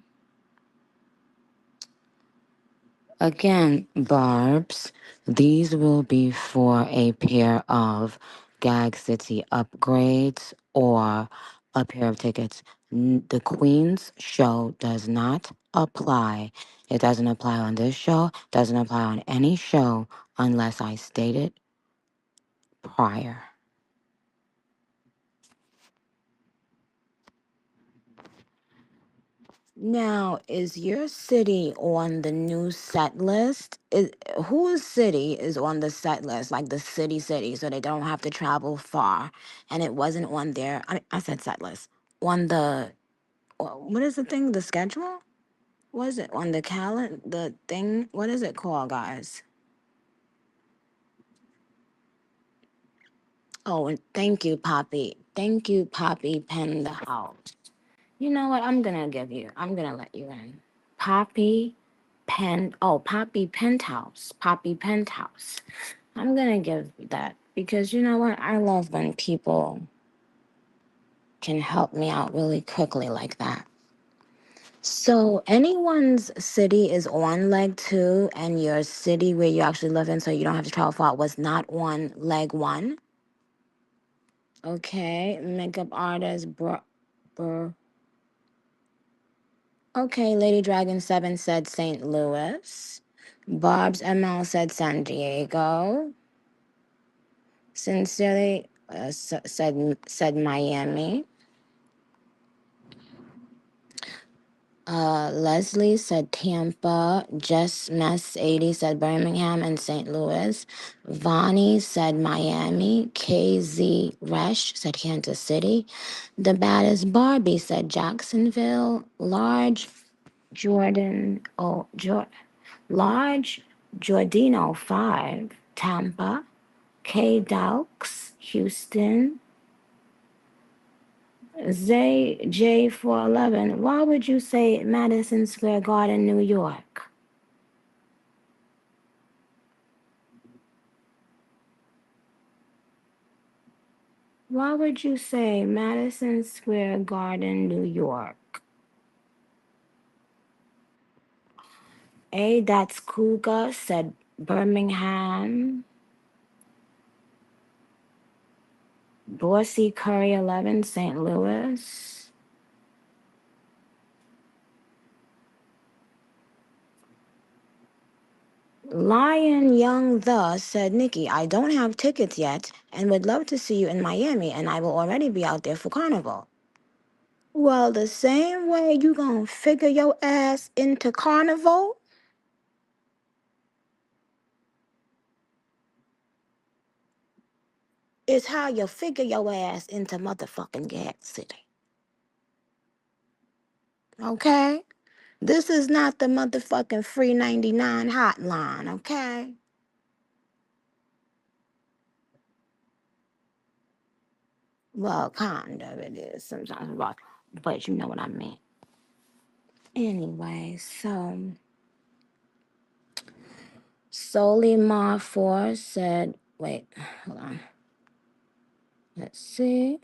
Again, Barbs, these will be for a pair of Gag City upgrades or a pair of tickets. The Queen's show does not apply. It doesn't apply on this show, doesn't apply on any show unless I state it prior. Now, is your city on the new set list? Whose city is on the set list, like the city, so they don't have to travel far? And it wasn't on there. I said set list. On the, what is the thing? The schedule? What is it? On the calendar? The thing? What is it called, guys? Oh, and thank you, Poppy. Thank you, Poppy Pen the House. You know what? I'm gonna let you in. Poppy Poppy Penthouse. Poppy Penthouse. I'm gonna give that because you know what? I love when people can help me out really quickly like that. So anyone's city is on leg 2 and your city where you actually live in so you don't have to travel far was not on leg 1. Okay, makeup artist, Okay, Lady Dragon 7 said St. Louis. Bob's ML said San Diego. Sincerely said Miami. Leslie said Tampa. Jess Mess 80 said Birmingham and St. Louis. Vonnie said Miami. KZ Resh said Kansas City. The baddest Barbie said Jacksonville. Jordan. Oh, Large Giordino 5, Tampa. K Daux, Houston. Zay J411, why would you say Madison Square Garden, New York? Why would you say Madison Square Garden, New York? A. That's Kuga said Birmingham. Dorsey Curry 11, St. Louis. Lion Young The said, Nicki, I don't have tickets yet and would love to see you in Miami, and I will already be out there for Carnival. Well, the same way you gonna figure your ass into Carnival is how you figure your ass into motherfucking Gas City. Okay? This is not the motherfucking free 99 hotline, okay? Well, kind of it is sometimes, but you know what I mean. Anyway, so Solimar 4 said, wait, hold on. Let's see.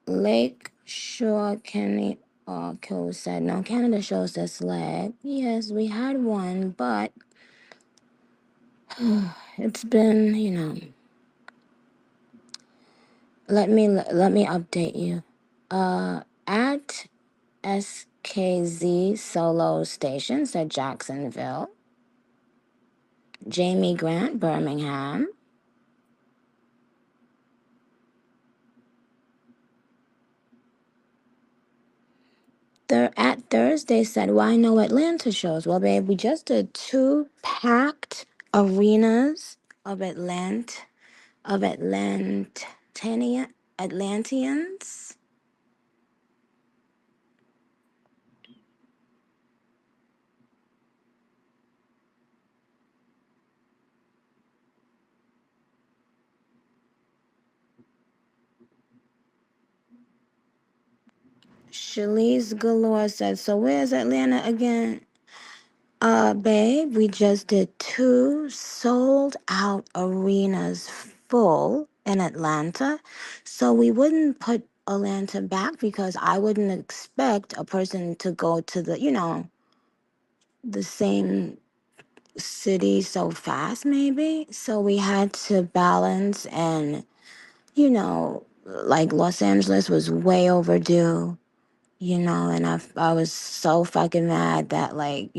Lake Shore Kenny Kill said, no, Canada shows this leg. Yes, we had one, but it's been, let me update you. At SKZ Solo Station said Jacksonville. Jamie Grant, Birmingham. At Thursday said, why no Atlanta shows? Well, babe, we just did 2 packed arenas of Atlanteans. Shalice Galore said, so where's Atlanta again? Babe, we just did 2 sold out arenas full in Atlanta. So we wouldn't put Atlanta back because I wouldn't expect a person to go to the same city so fast, maybe. So we had to balance, and, like Los Angeles was way overdue, and I was so fucking mad that, like,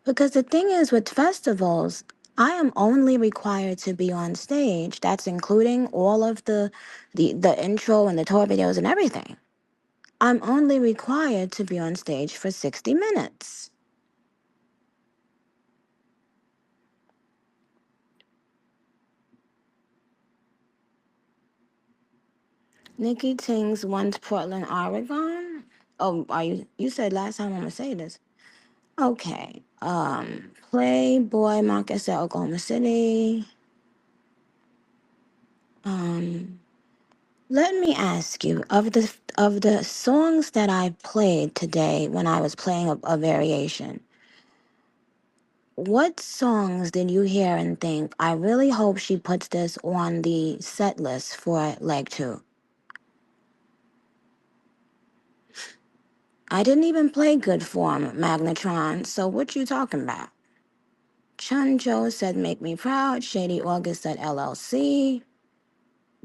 because the thing is with festivals, I am only required to be on stage. That's including all of the intro and the tour videos and everything. I'm only required to be on stage for 60 minutes. Nicki Tings wants Portland, Oregon. Oh, you said last time I'm gonna say this. Okay. Playboy Marcus at Oklahoma City. Let me ask you, of the songs that I played today when I was playing a variation, what songs did you hear and think, I really hope she puts this on the set list for leg 2? I didn't even play Good Form, Magnetron, so what you talking about? Chun Cho said Make Me Proud. Shady August said LLC.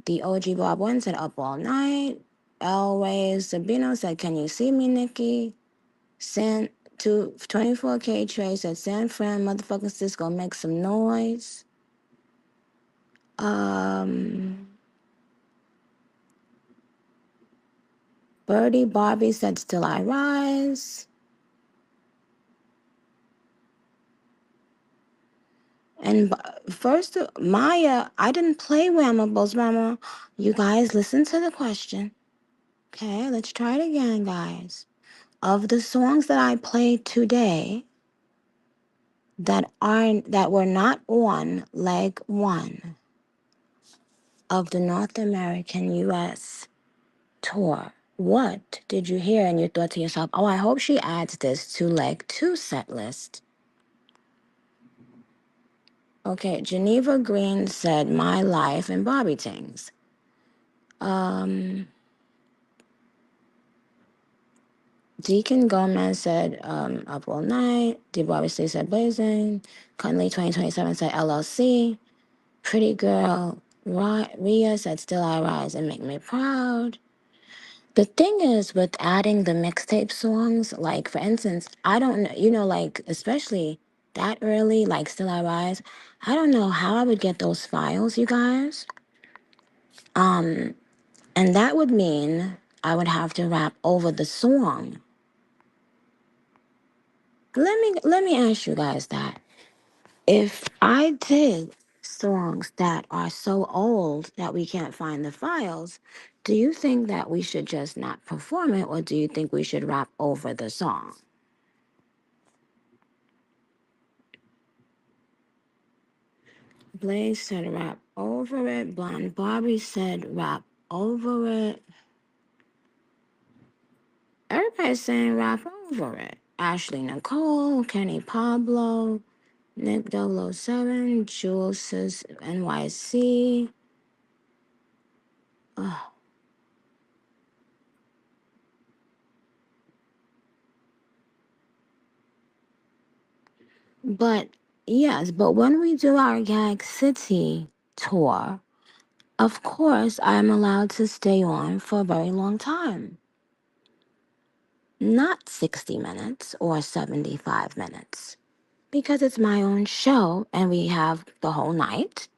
The OG Bob 1 said Up All Night. Elways Sabino said Can You See Me, Nicki? 24K Trey said San Fran motherfucking Cisco make some noise. Birdie Barbie said Still I Rise. And first, Maya, I didn't play Whammables, Mama. You guys listen to the question. Okay, let's try it again, guys. Of the songs that I played today that were not on leg 1 of the North American US tour, what did you hear and you thought to yourself, oh, I hope she adds this to leg 2 set list? Okay, Geneva Green said My Life and Bobby Tings. Deacon Gomez said Up All Night. Bobby Stay said Blazing. Conley 2027 said LLC. Pretty Girl Ria said Still I Rise and Make Me Proud. The thing is with adding the mixtape songs, like for instance, I don't know, like especially that early, like Still I Rise, I don't know how I would get those files, you guys. And that would mean I would have to rap over the song. Let me ask you guys that. If I did songs that are so old that we can't find the files, do you think that we should just not perform it, or do you think we should rap over the song? Blaze said rap over it. Blonde Barbie said rap over it. Everybody's saying rap over it. Ashley Nicole, Kenny Pablo, Nick 007, Jules says NYC. Ugh. But yes, but when we do our Gag City tour, of course I'm allowed to stay on for a very long time. Not 60 minutes or 75 minutes. Because it's my own show and we have the whole night.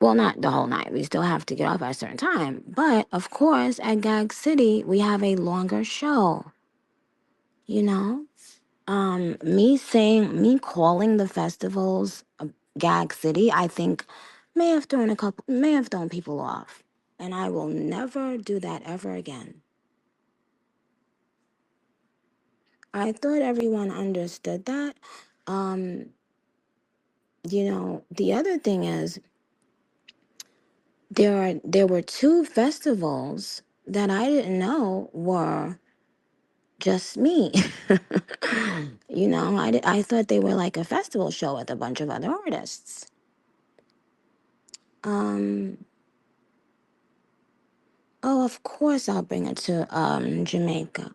Well, not the whole night. We still have to get off at a certain time. But of course, at Gag City, we have a longer show. You know? Me calling the festivals Gag City, I think may have thrown people off. And I will never do that ever again. I thought everyone understood that. Um, the other thing is there were two festivals that I didn't know were just me. I thought they were like a festival show with a bunch of other artists. Um, oh, of course I'll bring it to Jamaica.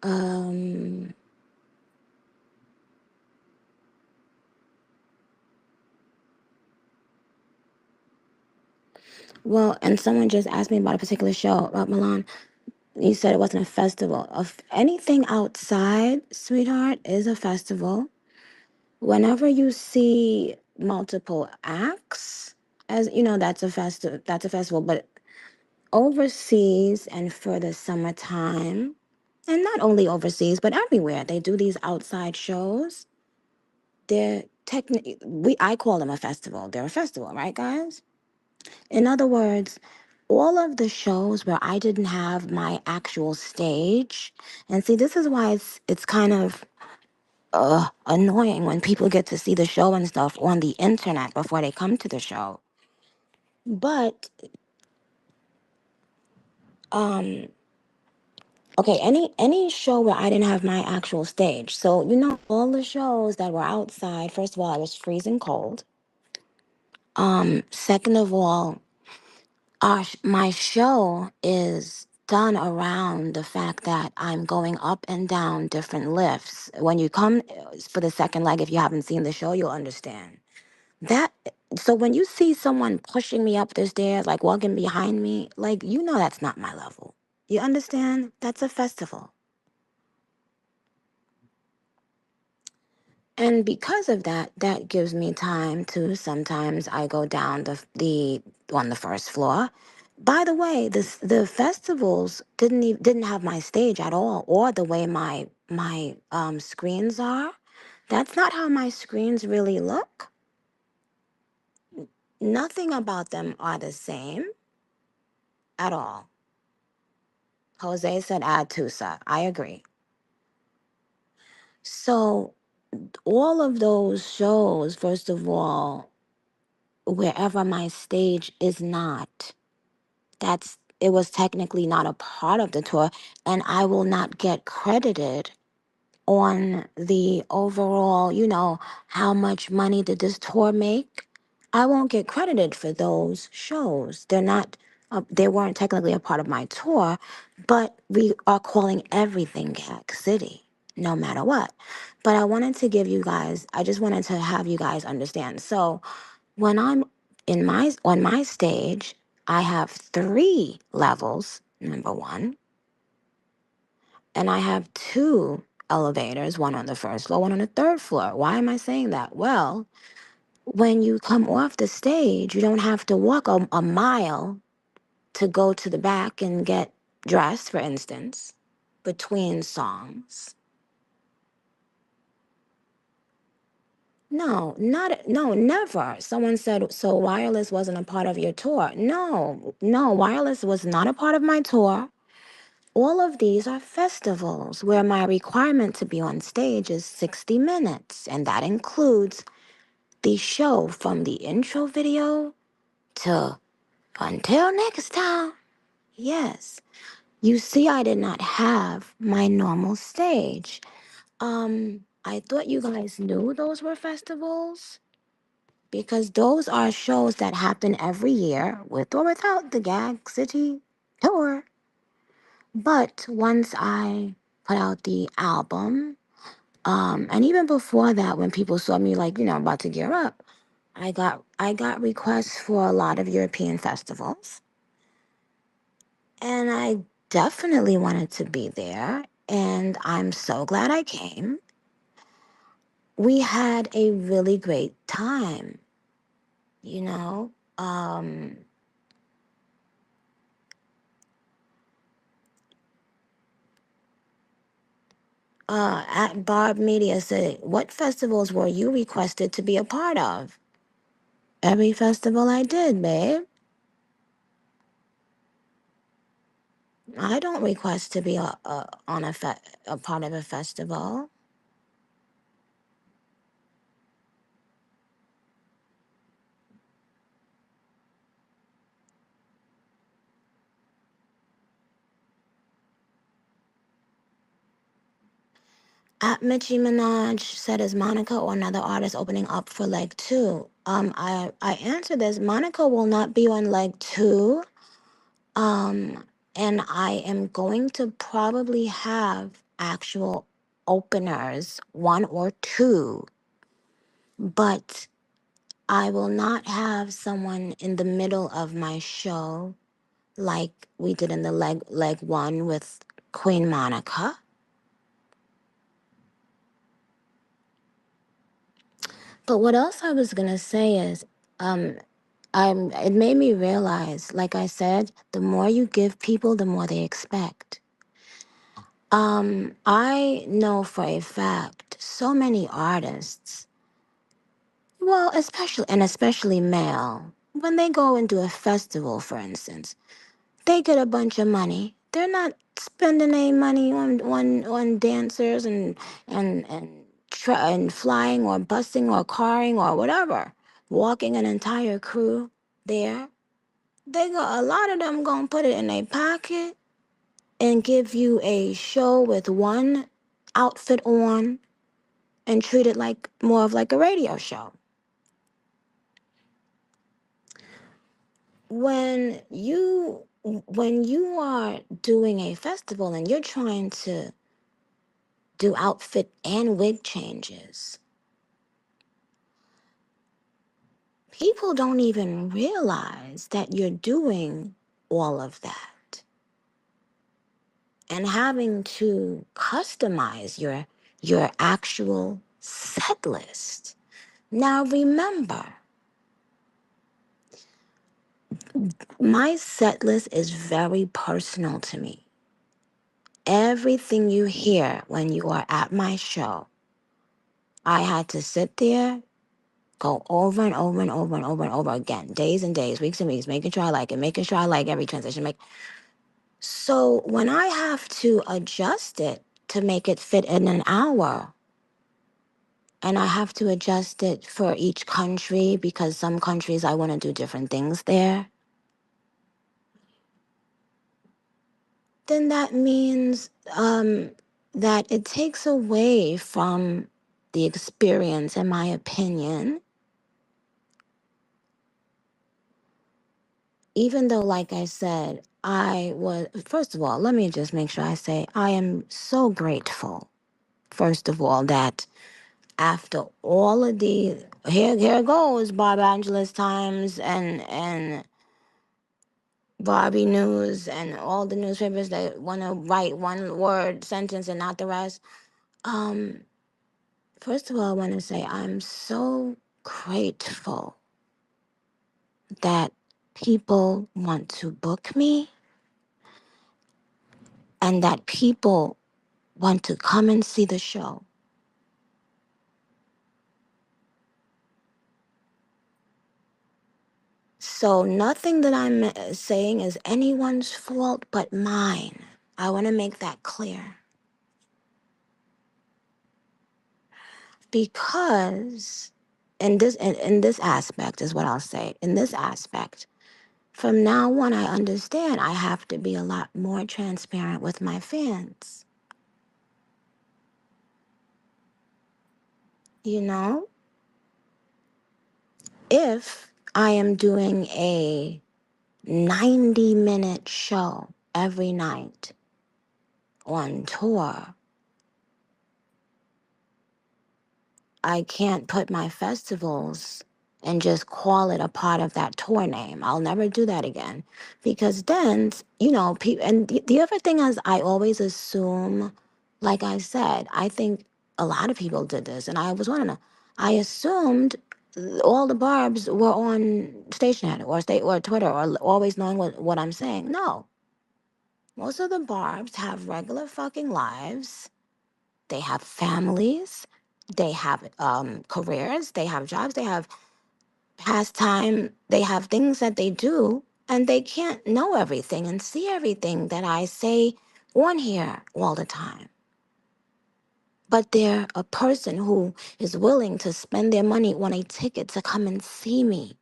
Um, well, and someone just asked me about a particular show about Milan. You said it wasn't a festival. Of anything outside, sweetheart, is a festival. Whenever you see multiple acts, as you know, that's a festival. But overseas and for the summertime, and not only overseas but everywhere, they do these outside shows. They're technically, we I call them a festival. They're a festival, right, guys? In other words, all of the shows where I didn't have my actual stage, and see, this is why it's kind of annoying when people get to see the show and stuff on the internet before they come to the show. But um okay, any show where I didn't have my actual stage. So, all the shows that were outside, first of all, I was freezing cold. Second of all, my show is done around the fact that I'm going up and down different lifts. When you come for the second leg, if you haven't seen the show, you'll understand. That so when you see someone pushing me up the stairs, like walking behind me, like that's not my level. You understand? That's a festival. And because of that, that gives me time to sometimes I go down the on the first floor. By the way, the festivals didn't have my stage at all, or the way my screens are. That's not how my screens really look. Nothing about them are the same at all. Jose said add Tusa. I agree. So all of those shows, first of all, wherever my stage is not, it was technically not a part of the tour, and I will not get credited on the overall, how much money did this tour make. I won't get credited for those shows. They weren't technically a part of my tour, but we are calling everything Gag City, no matter what. But I just wanted to have you guys understand. So when I'm on my stage, I have 3 levels, number one, and I have 2 elevators, one on the first floor, one on the third floor. Why am I saying that? Well, when you come off the stage, you don't have to walk a mile to go to the back and get dressed, for instance, between songs. No, never. Someone said, so wireless wasn't a part of your tour. No, wireless was not a part of my tour. All of these are festivals where my requirement to be on stage is 60 minutes, and that includes the show from the intro video to Until next time. Yes. You see, I did not have my normal stage. I thought you guys knew those were festivals because those are shows that happen every year with or without the Gag City tour. But once I put out the album, and even before that, when people saw me like, about to gear up, I got requests for a lot of European festivals. And I definitely wanted to be there. And I'm so glad I came. We had a really great time, you know? At Barb Media said, what festivals were you requested to be a part of? Every festival I did, babe. I don't request to be a part of a festival. At Nicki Minaj said, is Monica or another artist opening up for leg two? I answered this. Monica will not be on leg two. And I am going to probably have actual openers, one or two, but I will not have someone in the middle of my show like we did in the leg one with Queen Monica. But what else I was gonna say is, um, it made me realize, like I said, the more you give people, the more they expect. I know for a fact so many artists, well, especially male, when they go and do a festival, for instance, they get a bunch of money. They're not spending any money on dancers and flying or busing or carring or whatever, walking an entire crew there. They got a lot of them gonna put it in their pocket and give you a show with one outfit on and treat it like more of like a radio show. When you are doing a festival and you're trying to do outfit and wig changes, people don't even realize that you're doing all of that and having to customize your actual set list. Now remember, my set list is very personal to me. Everything you hear when you are at my show, I had to sit there, go over and over and over and over and over again, days and days, weeks and weeks, making sure I like it, making sure I like every transition. So when I have to adjust it to make it fit in an hour, and I have to adjust it for each country because some countries I want to do different things there, then that means that it takes away from the experience, in my opinion. Even though, like I said, first of all, let me just make sure I say I am so grateful, first of all, that after all of the, here goes Bob Angeles Times and Barbie News and all the newspapers that want to write one word sentence and not the rest. Um, First of all, I want to say I'm so grateful that people want to book me and that people want to come and see the show. So nothing that I'm saying is anyone's fault but mine. I want to make that clear. Because in this aspect is what I'll say. In this aspect, From now on, I understand I have to be a lot more transparent with my fans. You know, if I am doing a 90-minute show every night on tour, I can't put my festivals and just call it a part of that tour name. I'll never do that again. Because then, and the other thing is, I always assume, like I said, I think a lot of people did this, and I was one of them. I assumed all the barbs were on Stationhead or Twitter or always knowing what I'm saying. No. Most of the barbs have regular fucking lives. They have families, they have careers, they have jobs, they have pastime, they have things that they do, and they can't know everything and see everything that I say on here all the time. But they're a person who is willing to spend their money on a ticket to come and see me.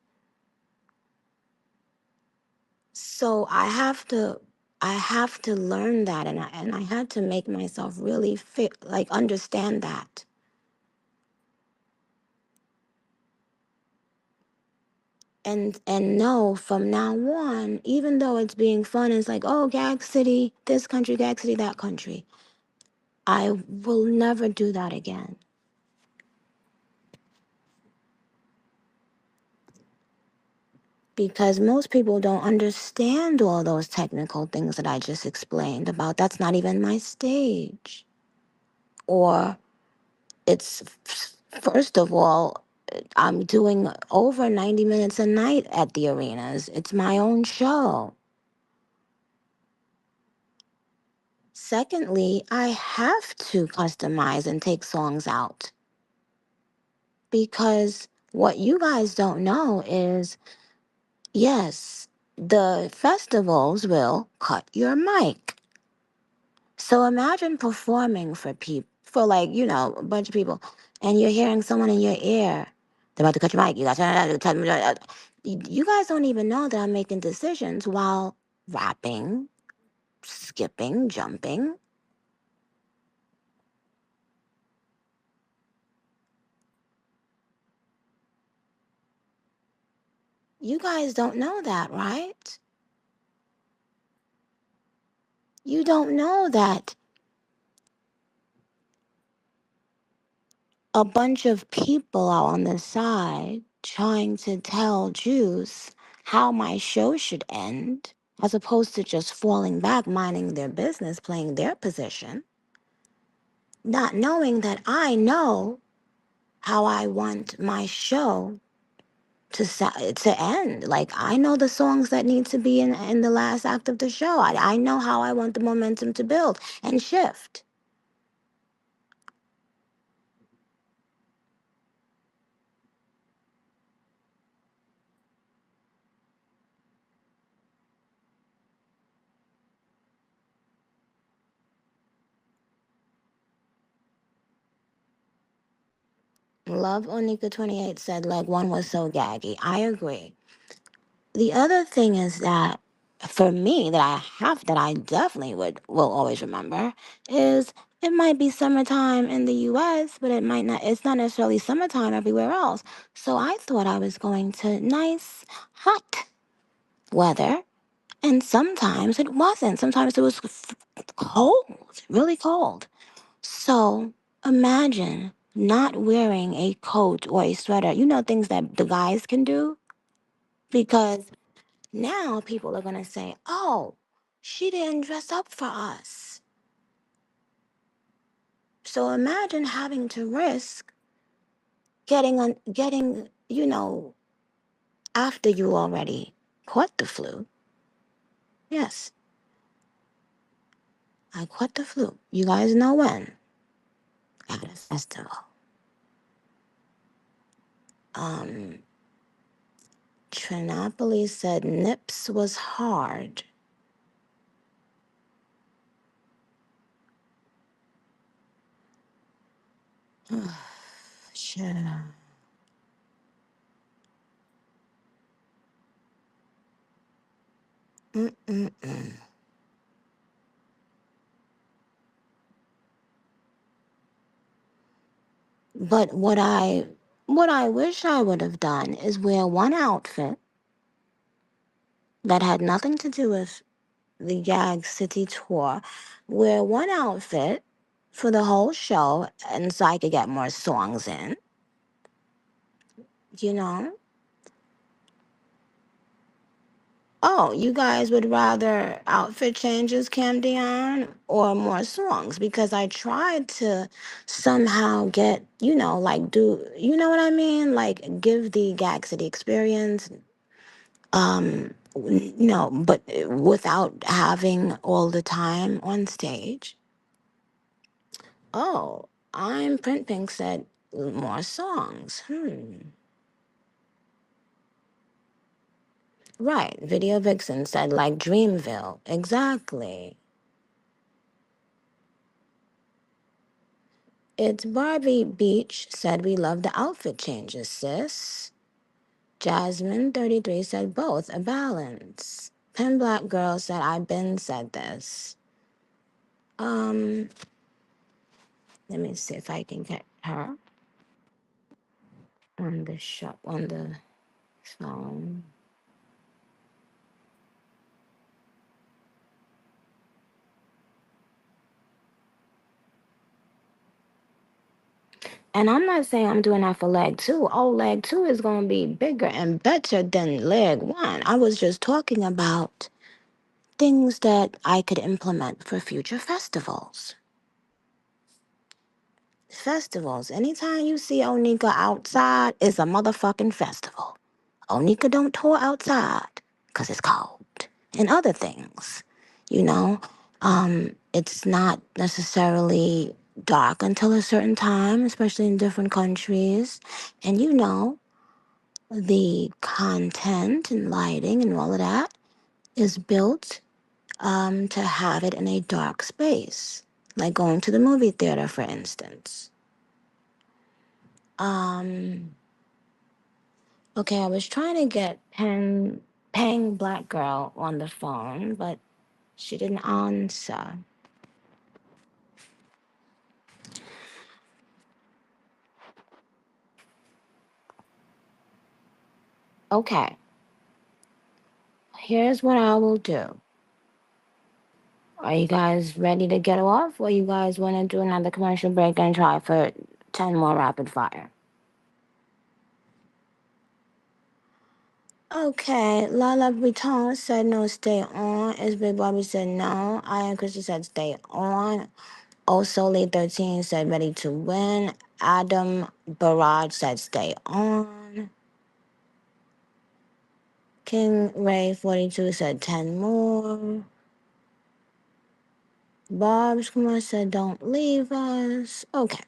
So I have to learn that, and I had to make myself really fit, like understand that. And know from now on, even though it's being fun, it's like, oh, gag city, this country, gag city, that country. I will never do that again, because most people don't understand all those technical things that I just explained about. That's not even my stage. Or it's, first of all, I'm doing over 90 minutes a night at the arenas. It's my own show. Secondly, I have to customize and take songs out, because what you guys don't know is, yes, the festivals will cut your mic. So imagine performing for people, for like, a bunch of people, and you're hearing someone in your ear. They're about to cut your mic. You guys, you guys don't even know that I'm making decisions while rapping, skipping, jumping. You guys don't know that, right? You don't know that a bunch of people are on the side trying to tell Jews how my show should end, as opposed to just falling back, minding their business, playing their position, not knowing that I know how I want my show to end. Like, I know the songs that need to be in the last act of the show. I know how I want the momentum to build and shift. Love Onika 28 said leg one was so gaggy. I agree. The other thing is that, for me, that I definitely will always remember, is it might be summertime in the US, but it's not necessarily summertime everywhere else. So I thought I was going to nice hot weather, and sometimes it wasn't. Sometimes it was cold, really cold. So imagine not wearing a coat or a sweater, things that the guys can do, because now people are going to say, oh, she didn't dress up for us. So imagine having to risk getting, after you already caught the flu. Yes, I caught the flu. You guys know when? At a festival. Um, Trinopolis said Nips was hard. Shit. Mm-mm-mm. But what I wish I would have done is wear one outfit that had nothing to do with the Gag City tour. Wear one outfit for the whole show, and so I could get more songs in. You know? Oh, you guys would rather outfit changes, Cam Dion, or more songs? Because I tried to somehow get, like do, you know what I mean? Like give the Gag City experience, but without having all the time on stage. Oh, I'm Print Pink said more songs. Right. Video Vixen said like Dreamville. Exactly. It's Barbie Beach said we love the outfit changes, sis. Jasmine 33 said both, a balance. Pen Black Girl said I been said this. Um, Let me see if I can get her on the phone. And I'm not saying I'm doing that for leg two. Oh, leg two is gonna be bigger and better than leg one. I was just talking about things that I could implement for future festivals. Festivals. Anytime you see Onika outside, it's a motherfucking festival. Onika don't tour outside because it's cold. And other things, you know. It's not necessarily dark until a certain time, especially in different countries. And the content and lighting and all of that is built to have it in a dark space, like going to the movie theater, for instance. Um, okay, I was trying to get Pang Black Girl on the phone, but she didn't answer. Okay, here's what I will do. Are you guys ready to get off, or you guys want to do another commercial break and try for 10 more rapid fire? Okay, Lala Vuitton said no, stay on. Is Big Bobby said no. I am Christy said stay on. Osoli 13 said ready to win. Adam Barrage said stay on. King Ray 42 said 10 more. Bob's Kumar said don't leave us. Okay.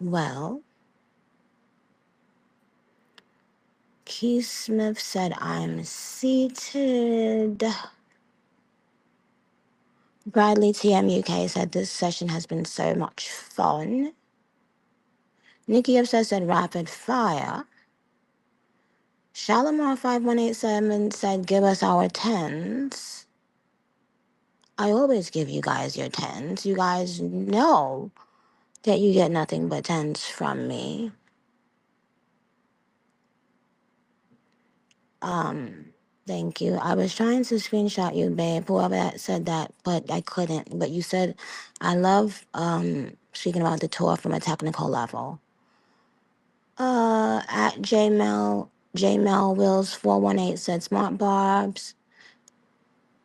Well, Keith Smith said I'm seated. Bradley TMUK said this session has been so much fun. Nicki Upset said rapid fire. Shalimar 5187 said give us our tens. I always give you guys your tens. You guys know that you get nothing but tens from me. Thank you. I was trying to screenshot you, babe, whoever that said that, but I couldn't. But you said I love speaking about the tour from a technical level. At Jmel Wills 418 said smart barbs.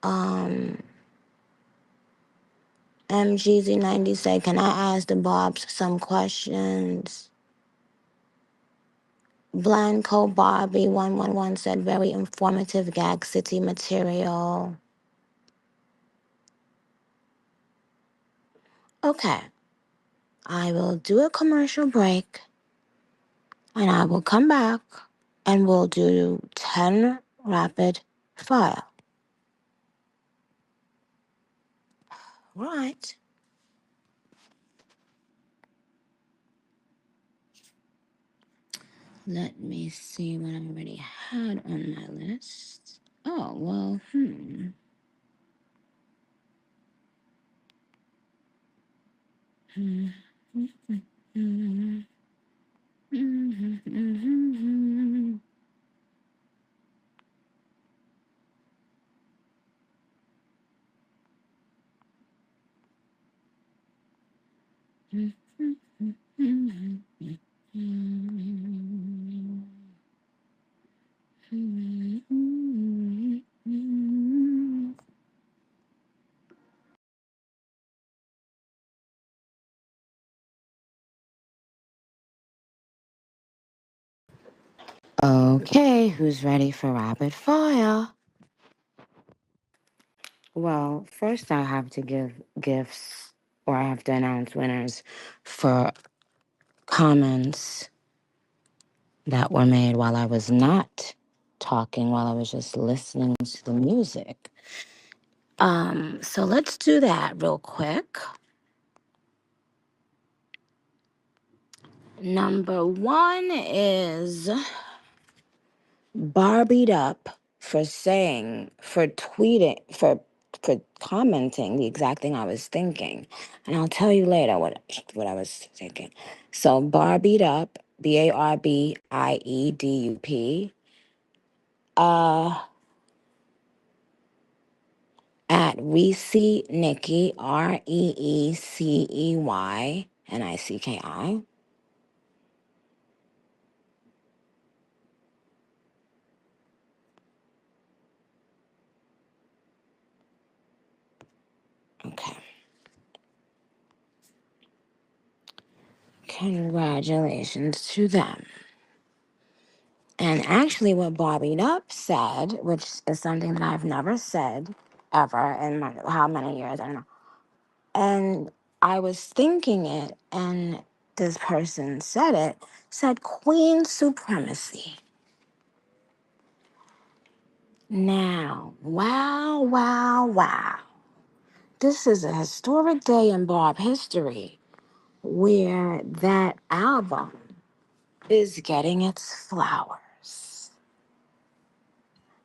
Um MGZ90 said, can I ask the barbs some questions? Blanco Barbie 111 said very informative Gag City material. Okay. I will do a commercial break and I will come back and we'll do 10 rapid fire. Right. Let me see what I already had on my list. Oh, well, Okay, who's ready for rapid fire? Well, first I have to give gifts, or I have to announce winners for comments that were made while I was not talking, while I was just listening to the music. So let's do that real quick. Number one is Barbied Up for tweeting, for commenting the exact thing I was thinking. And I'll tell you later what I was thinking. So Barbied Up, BARBIEDUP, uh, at Reese Nicki, REECEYNICKI. Okay. Congratulations to them. And actually, what Bobby Up said, which is something that I've never said ever in how many years, I don't know. And I was thinking it, and this person said Queen Supremacy. Now, wow, wow, wow. This is a historic day in Bob history where that album is getting its flowers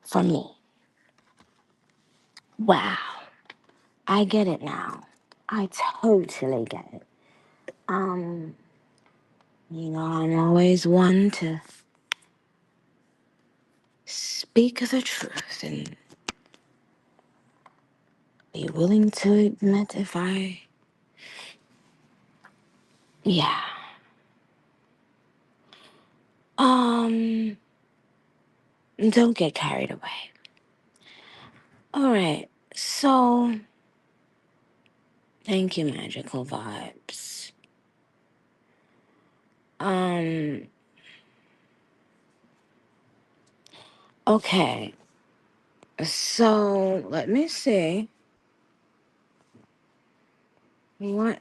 for me. Wow. I get it now. I totally get it. Um, I'm always one to speak the truth and be willing to admit if yeah. Um, don't get carried away. All right. So, thank you, Magical Vibes. Um, okay. So, let me see. What?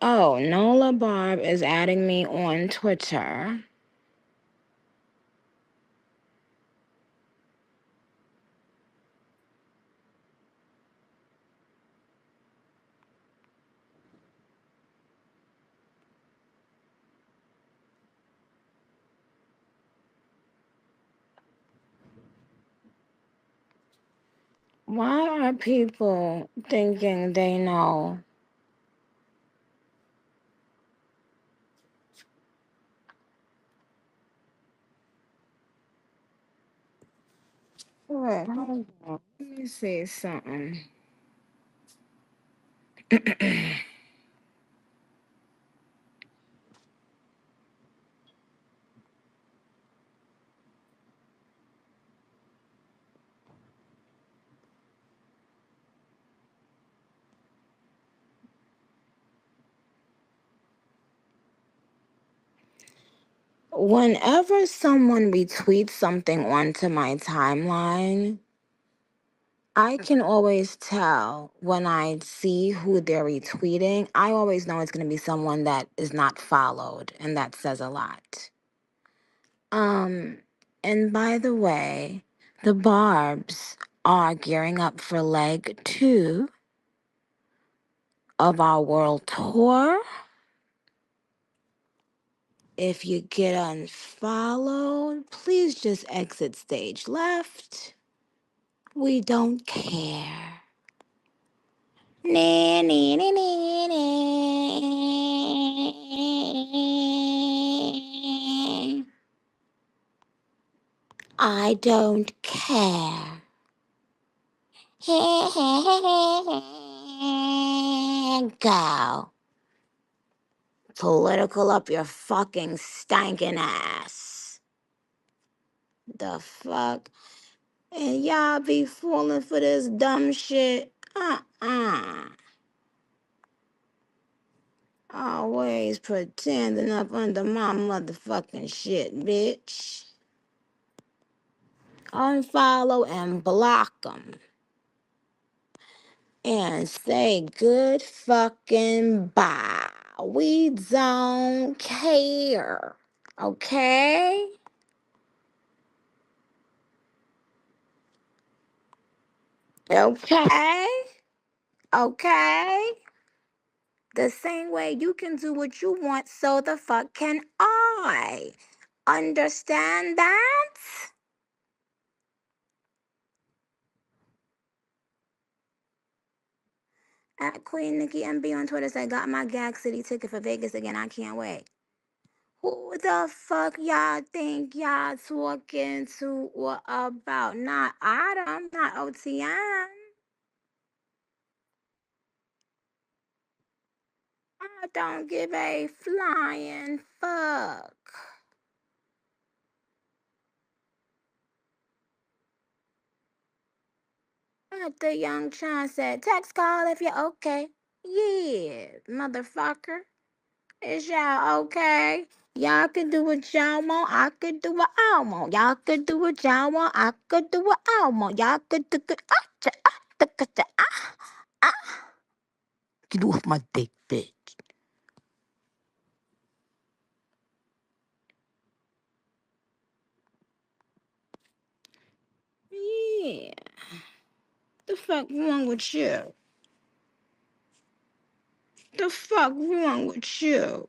Oh, Nola Barb is adding me on Twitter. Why are people thinking they know? Wait, hold on. Let me see something. Whenever someone retweets something onto my timeline, I can always tell when I see who they're retweeting. I always know it's going to be someone that is not followed, and that says a lot. Um, and by the way, the Barbs are gearing up for leg 2 of our world tour. If you get unfollowed, please just exit stage left. We don't care. Nah, nah, nah, nah, nah. I don't care. Go. Political up your fucking stankin' ass. The fuck? And y'all be falling for this dumb shit? Always pretending up under my motherfucking shit, bitch. Unfollow and block 'em. And say good fucking bye. We don't care. Okay? Okay? Okay? The same way you can do what you want, so the fuck can I. Understand that? At Queen Nicki MB on Twitter said, got my Gag City ticket for Vegas again. I can't wait. Who the fuck y'all think y'all talking to or about? Not Adam, not OTM. I don't give a flying fuck. The young Sean said, text call if you're okay. Yeah, motherfucker. Is y'all okay? Y'all can do what y'all want. I can do what I want. Y'all can do what y'all want. I can do what I want. Y'all can do it. Get off my dick, bitch. Yeah. The fuck wrong with you? The fuck wrong with you?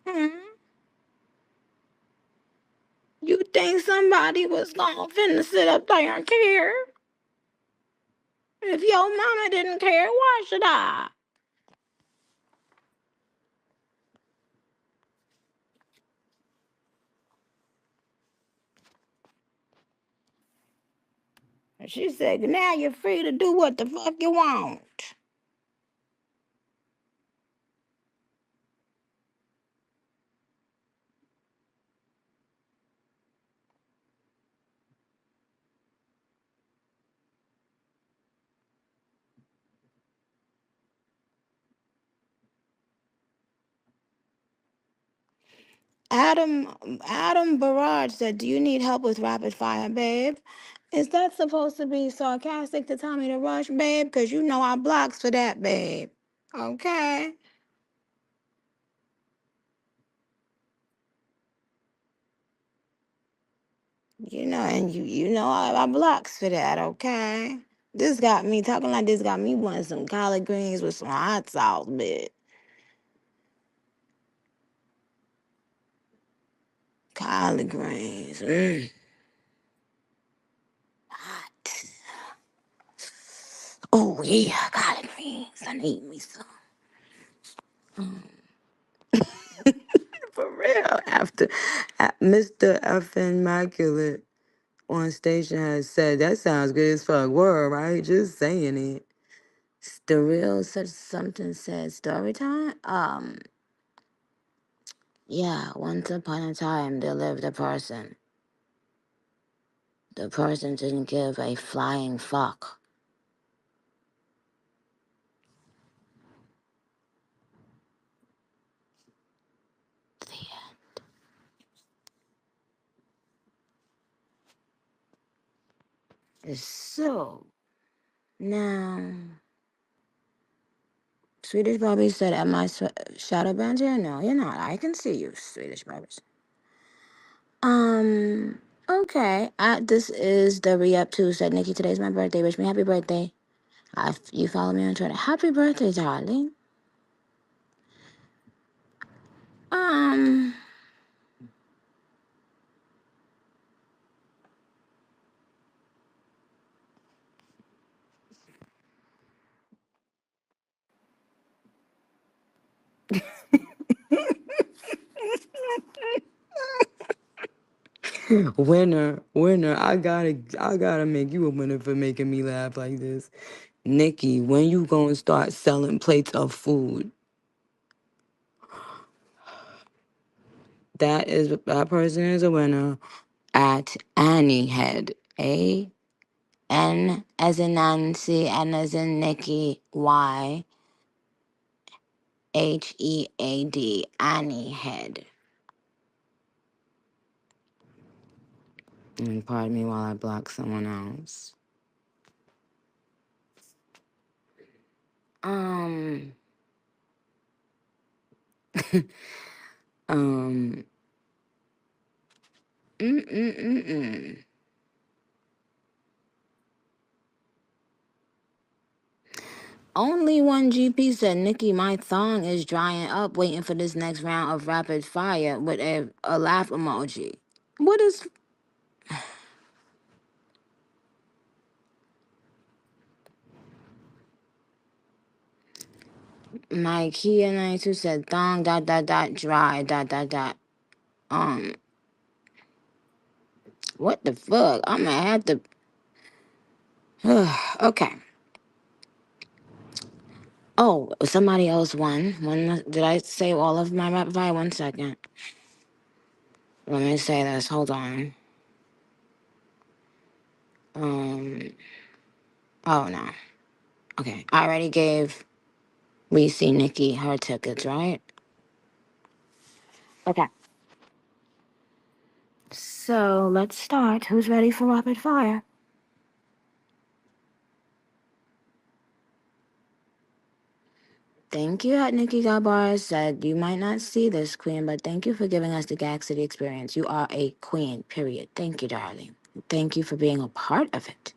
Hmm? You think somebody was gonna finna sit up there and care? If your mama didn't care, why should I? And she said, now you're free to do what the fuck you want. Adam Barrage said, do you need help with rapid fire, babe? Is that supposed to be sarcastic to tell me to rush, babe? Because you know I blocks for that, babe. Okay? You know, and you know I blocks for that, okay? This got me talking like this got me wanting some collard greens with some hot sauce, bitch. Collard greens. Hot. Oh yeah, collard greens. I need me some. For real. After Mr. F. Immaculate on station has said that sounds good as fuck. Word, right? Just saying it. The real such something said story time. Yeah, once upon a time there lived a person. The person didn't give a flying fuck. So now Swedish Bobby said, am I shadow banned here? No, you're not. I can see you, Swedish Bobby. Okay. This is the re-up too. Said Nikki, today's my birthday. Wish me happy birthday. You follow me on Twitter. Happy birthday, darling. Um, winner. I gotta make you a winner for making me laugh like this. Nikki, when you gonna start selling plates of food? That person is a winner at Annie Head. N as in Nancy, N as in Nikki, YHEAD, Annie Head. And pardon me while I block someone else. Um, um, mm, mm, mm, mm. Only one GP said, Nikki, my thong is drying up, waiting for this next round of rapid fire with a laugh emoji. What is my Kia 92 said thong dry um what the fuck? I'm gonna have to okay. Oh, somebody else won. Did I say all of my rapid fire? 1 second. Let me say this. Hold on. Um. Oh no. Okay. I already gave Reese Nikki her tickets, right? Okay. So let's start. Who's ready for rapid fire? Thank you, at Nikki Gabar said, you might not see this, queen, but thank you for giving us the Gag City experience. You are a queen, period. Thank you, darling. Thank you for being a part of it.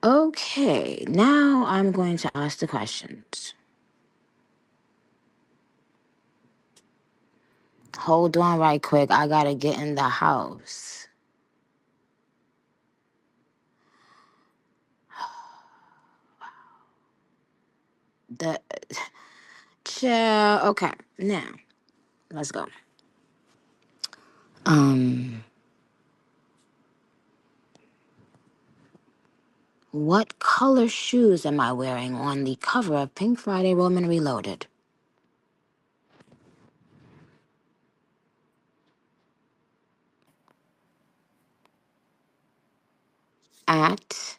Okay, now I'm going to ask the questions. Hold on right quick. I gotta get in the house. The chair. Okay, now let's go. Um, what color shoes am I wearing on the cover of Pink Friday Roman Reloaded? At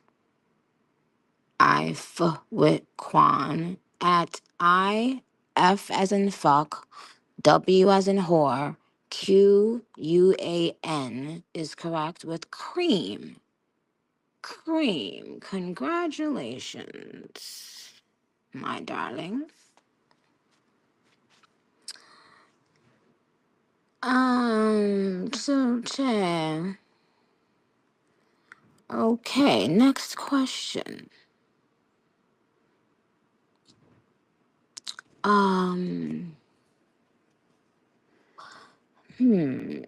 IF with Quan. At IF as in fuck, W as in whore, QUAN is correct with cream. Cream. Congratulations, my darling. So, Chair. Okay, next question. Um, hmm.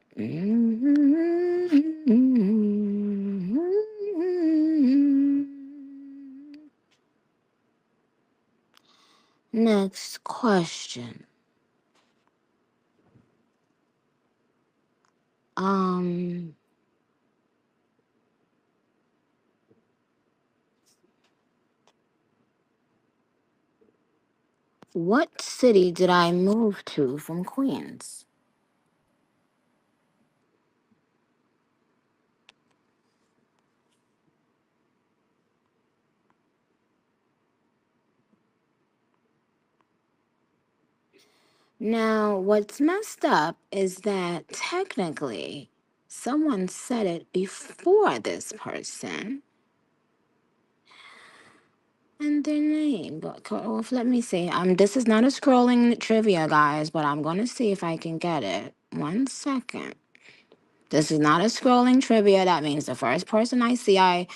Next question. Um, what city did I move to from Queens? Now, what's messed up is that technically someone said it before this person and their name. But let me see. This is not a scrolling trivia, guys, but I'm gonna see if I can get it. 1 second. This is not a scrolling trivia. That means the first person I see, I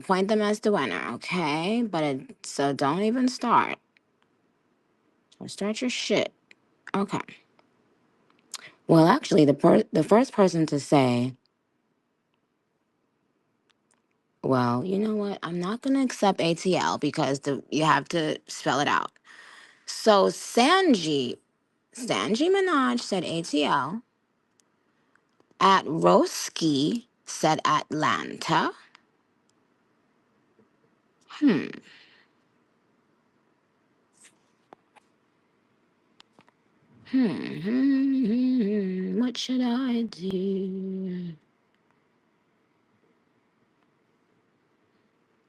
point them as the winner. Okay, but so don't even start. Don't start your shit. Okay. Well, actually, the first person to say, well, you know what? I'm not gonna accept ATL because you have to spell it out. So Sanji Minaj said ATL. At Roski said Atlanta. Hmm. What should I do?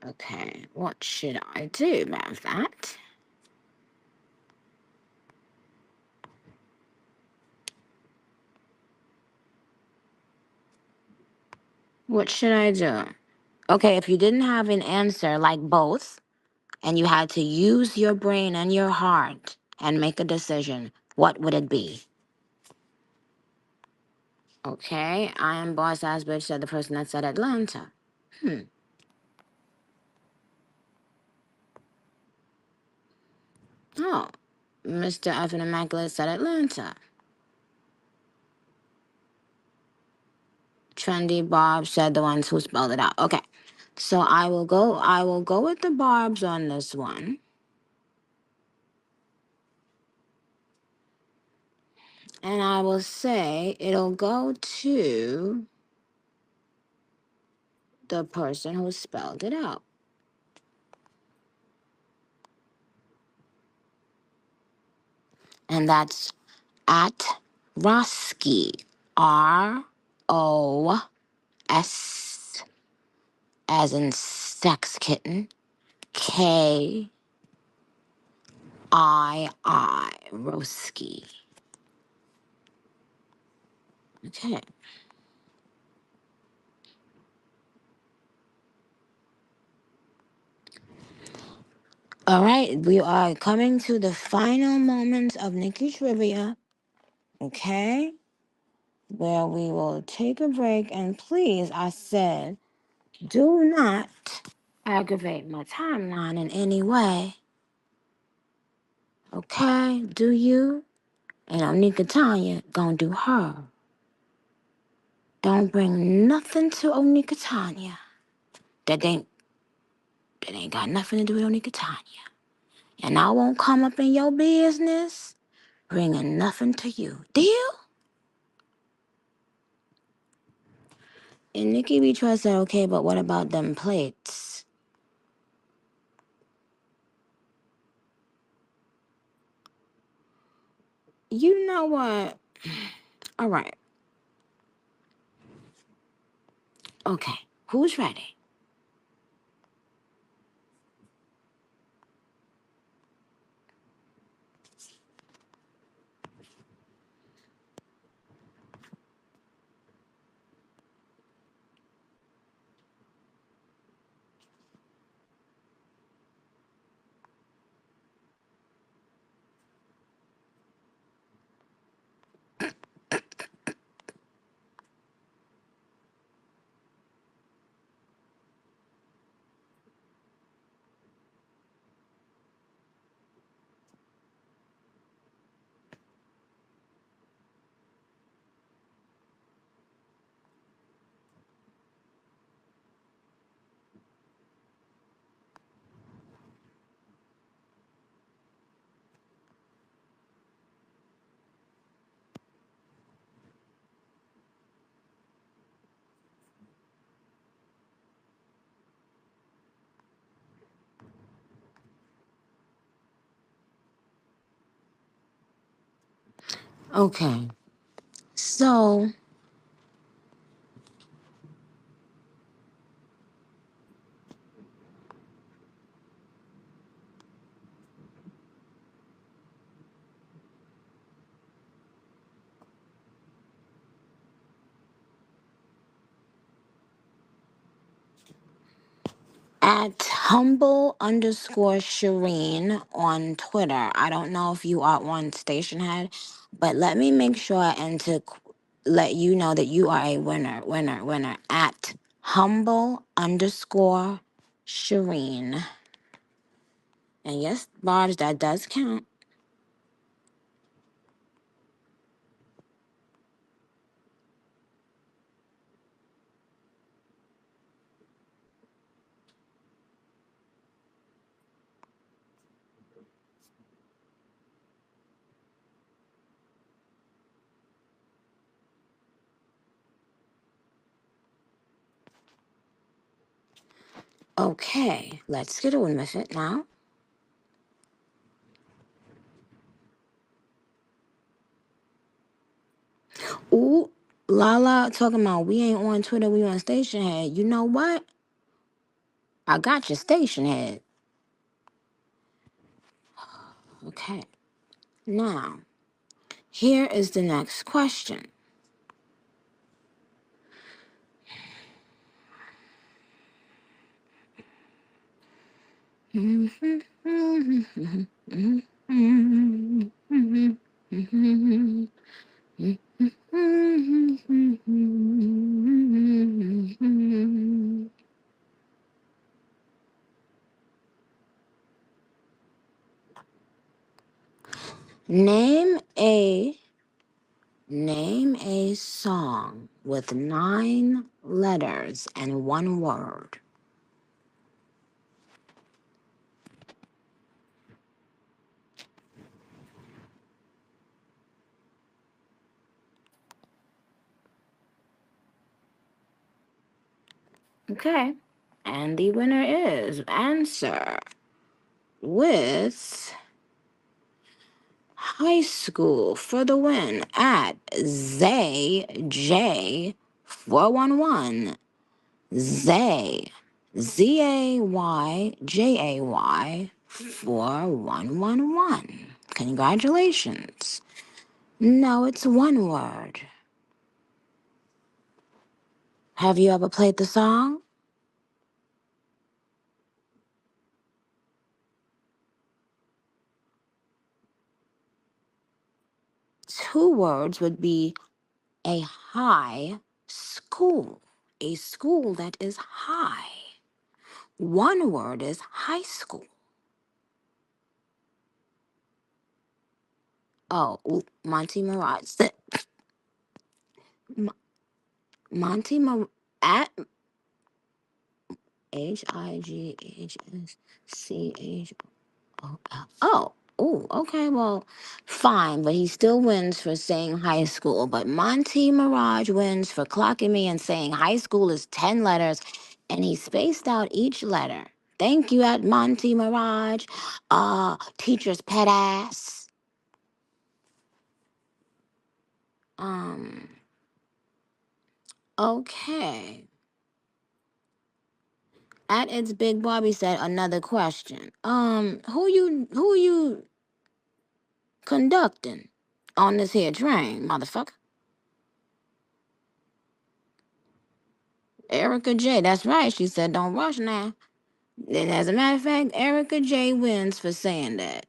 Okay, what should I do about that? What should I do? Okay, if you didn't have an answer like both, and you had to use your brain and your heart and make a decision, what would it be? Okay, I am boss ass bitch, said the person that said Atlanta. Hmm. Oh, Mr. F and Immaculate said Atlanta. Trendy Bob said the ones who spelled it out. Okay. So I will go with the Barbs on this one. And I will say it'll go to the person who spelled it out. And that's at Roski. ROS as in sex kitten. KII Roski. Okay. All right, we are coming to the final moments of Nicki Trivia. Okay, where we will take a break. And please, I said, do not aggravate my timeline in any way. Okay, do you? And Onika Tanya gonna do her. Don't bring nothing to Onika Tanya that ain't got nothing to do with Onika Tanya. And I won't come up in your business bringing nothing to you. Deal? And Nikki B. Trust said, okay, but what about them plates? You know what? All right. Okay. Who's ready? Okay. So, at humble underscore Shireen on Twitter. I don't know if you are on Stationhead, but let me make sure I enter. let you know that you are a winner at humble_Shireen. And yes, Barbs, that does count. Okay, let's get on with it now. Ooh, Lala talking about we ain't on Twitter, we on Stationhead. You know what? I got your Stationhead. Okay. Now, here is the next question. Name a song with 9 letters and 1 word. Okay. And the winner is answer with high school for the win at ZayJ411. Zay, ZAYJAY 4111. Congratulations. No, it's 1 word. Have you ever played the song? 2 words would be a high school, a school that is high. 1 word is high school. Oh, Monty Mirage. Monty at HIGHSCH. Oh, okay, well, fine, but he still wins for saying high school. But Monty Mirage wins for clocking me and saying high school is 10 letters, and he spaced out each letter. Thank you, at Monty Mirage. Teacher's pet ass. Um, okay. At its Big Bobby said another question. Who you conducting on this here train, motherfucker? Erica J. That's right. She said, "Don't rush now." And as a matter of fact, Erica J wins for saying that.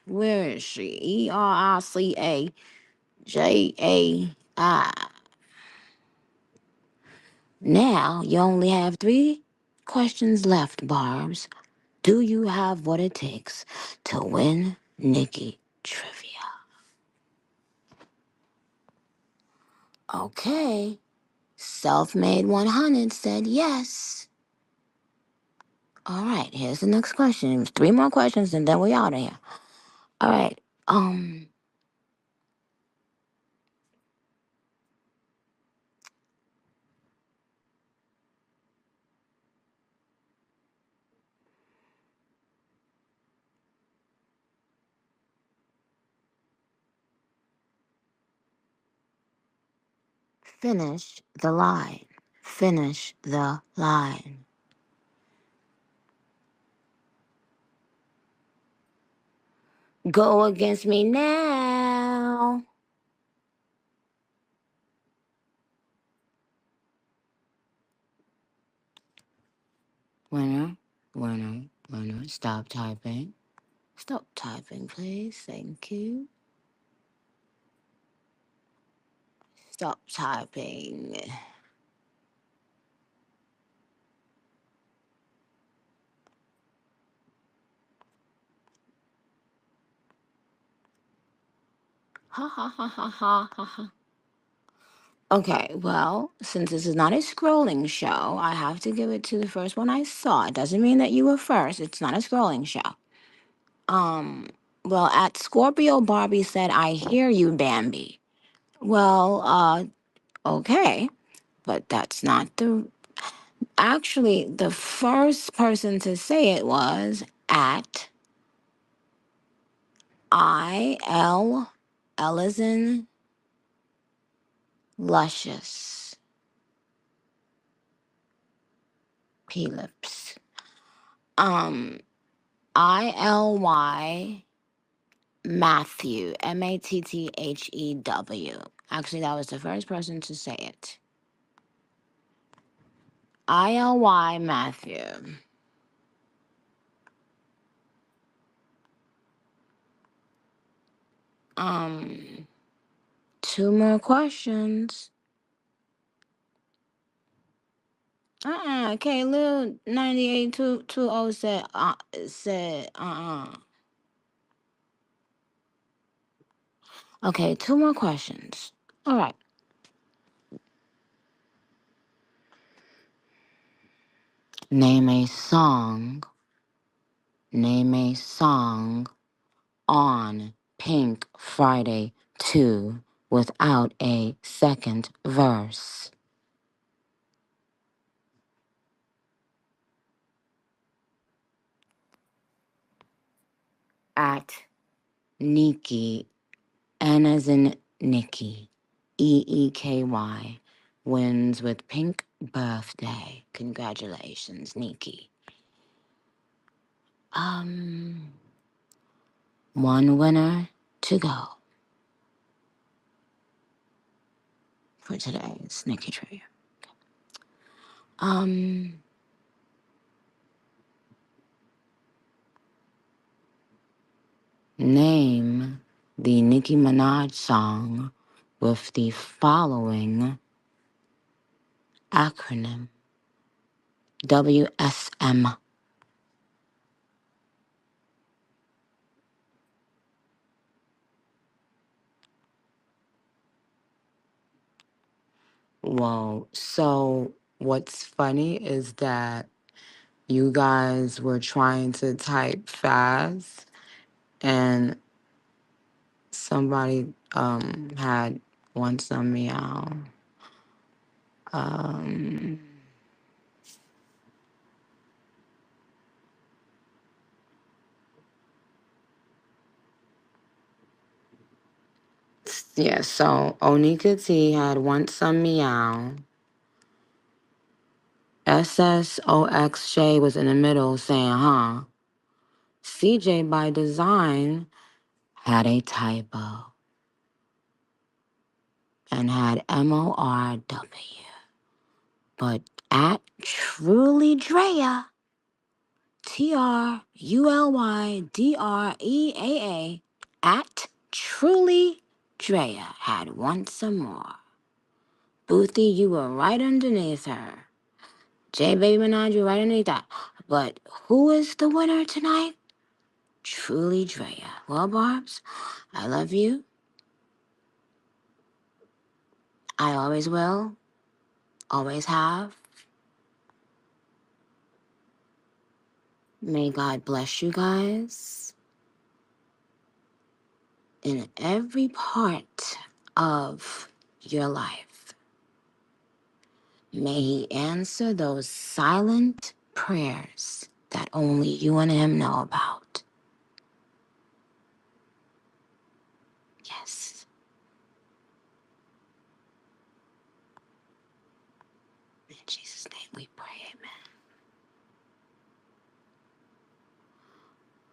Where is she? ERICAJAI. Now you only have 3 questions left, Barbs. Do you have what it takes to win Nicki trivia? Okay. Self-made 100 said yes. All right, here's the next question. 3 more questions and then we out of here. All right. Finish the line. Finish the line. Go against me now. Winner, winner. Stop typing. Stop typing, please. Thank you. Stop typing. Ha ha ha ha ha ha ha. Okay, well, since this is not a scrolling show, I have to give it to the first one I saw. It doesn't mean that you were first. It's not a scrolling show. Well, at Scorpio Barbie said, I hear you, Bambi. Well, okay, but that's not the. Actually, the first person to say it was at Ellison Luscious Phillips. ILY Matthew, Mathew. Actually, that was the first person to say it. ILY Matthew. Two more questions. Okay, Lil 9820 said. Okay, two more questions. All right. Name a song. Name a song on Pink Friday 2 without a second verse. At Nicki, N as in Nicki, EEKY, wins with Pink Birthday. Congratulations, Nicki. One winner to go for today's Nicki Trivia. Name the Nicki Minaj song with the following acronym. WSM. Whoa. So what's funny is that you guys were trying to type fast and somebody had one some meow. Yeah, so Onika T had want some meow. SSOX was in the middle saying, huh? CJ by design had a typo and had MORW. But at Truly Drea, TRULYDREAA, at Truly Drea had one some more. Boothie, you were right underneath her. J Baby Minaj, you were right underneath that. But who is the winner tonight? Truly Drea. Well, Barbs, I love you. I always will. Always have. May God bless you guys in every part of your life. May He answer those silent prayers that only you and Him know about. Yes. In Jesus' name we pray, amen.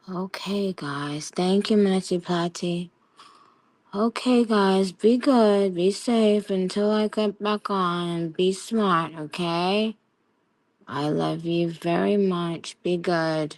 Okay, guys. Thank you, Minister Patty. Okay, guys. Be good. Be safe until I get back on. And be smart, okay? I love you very much. Be good.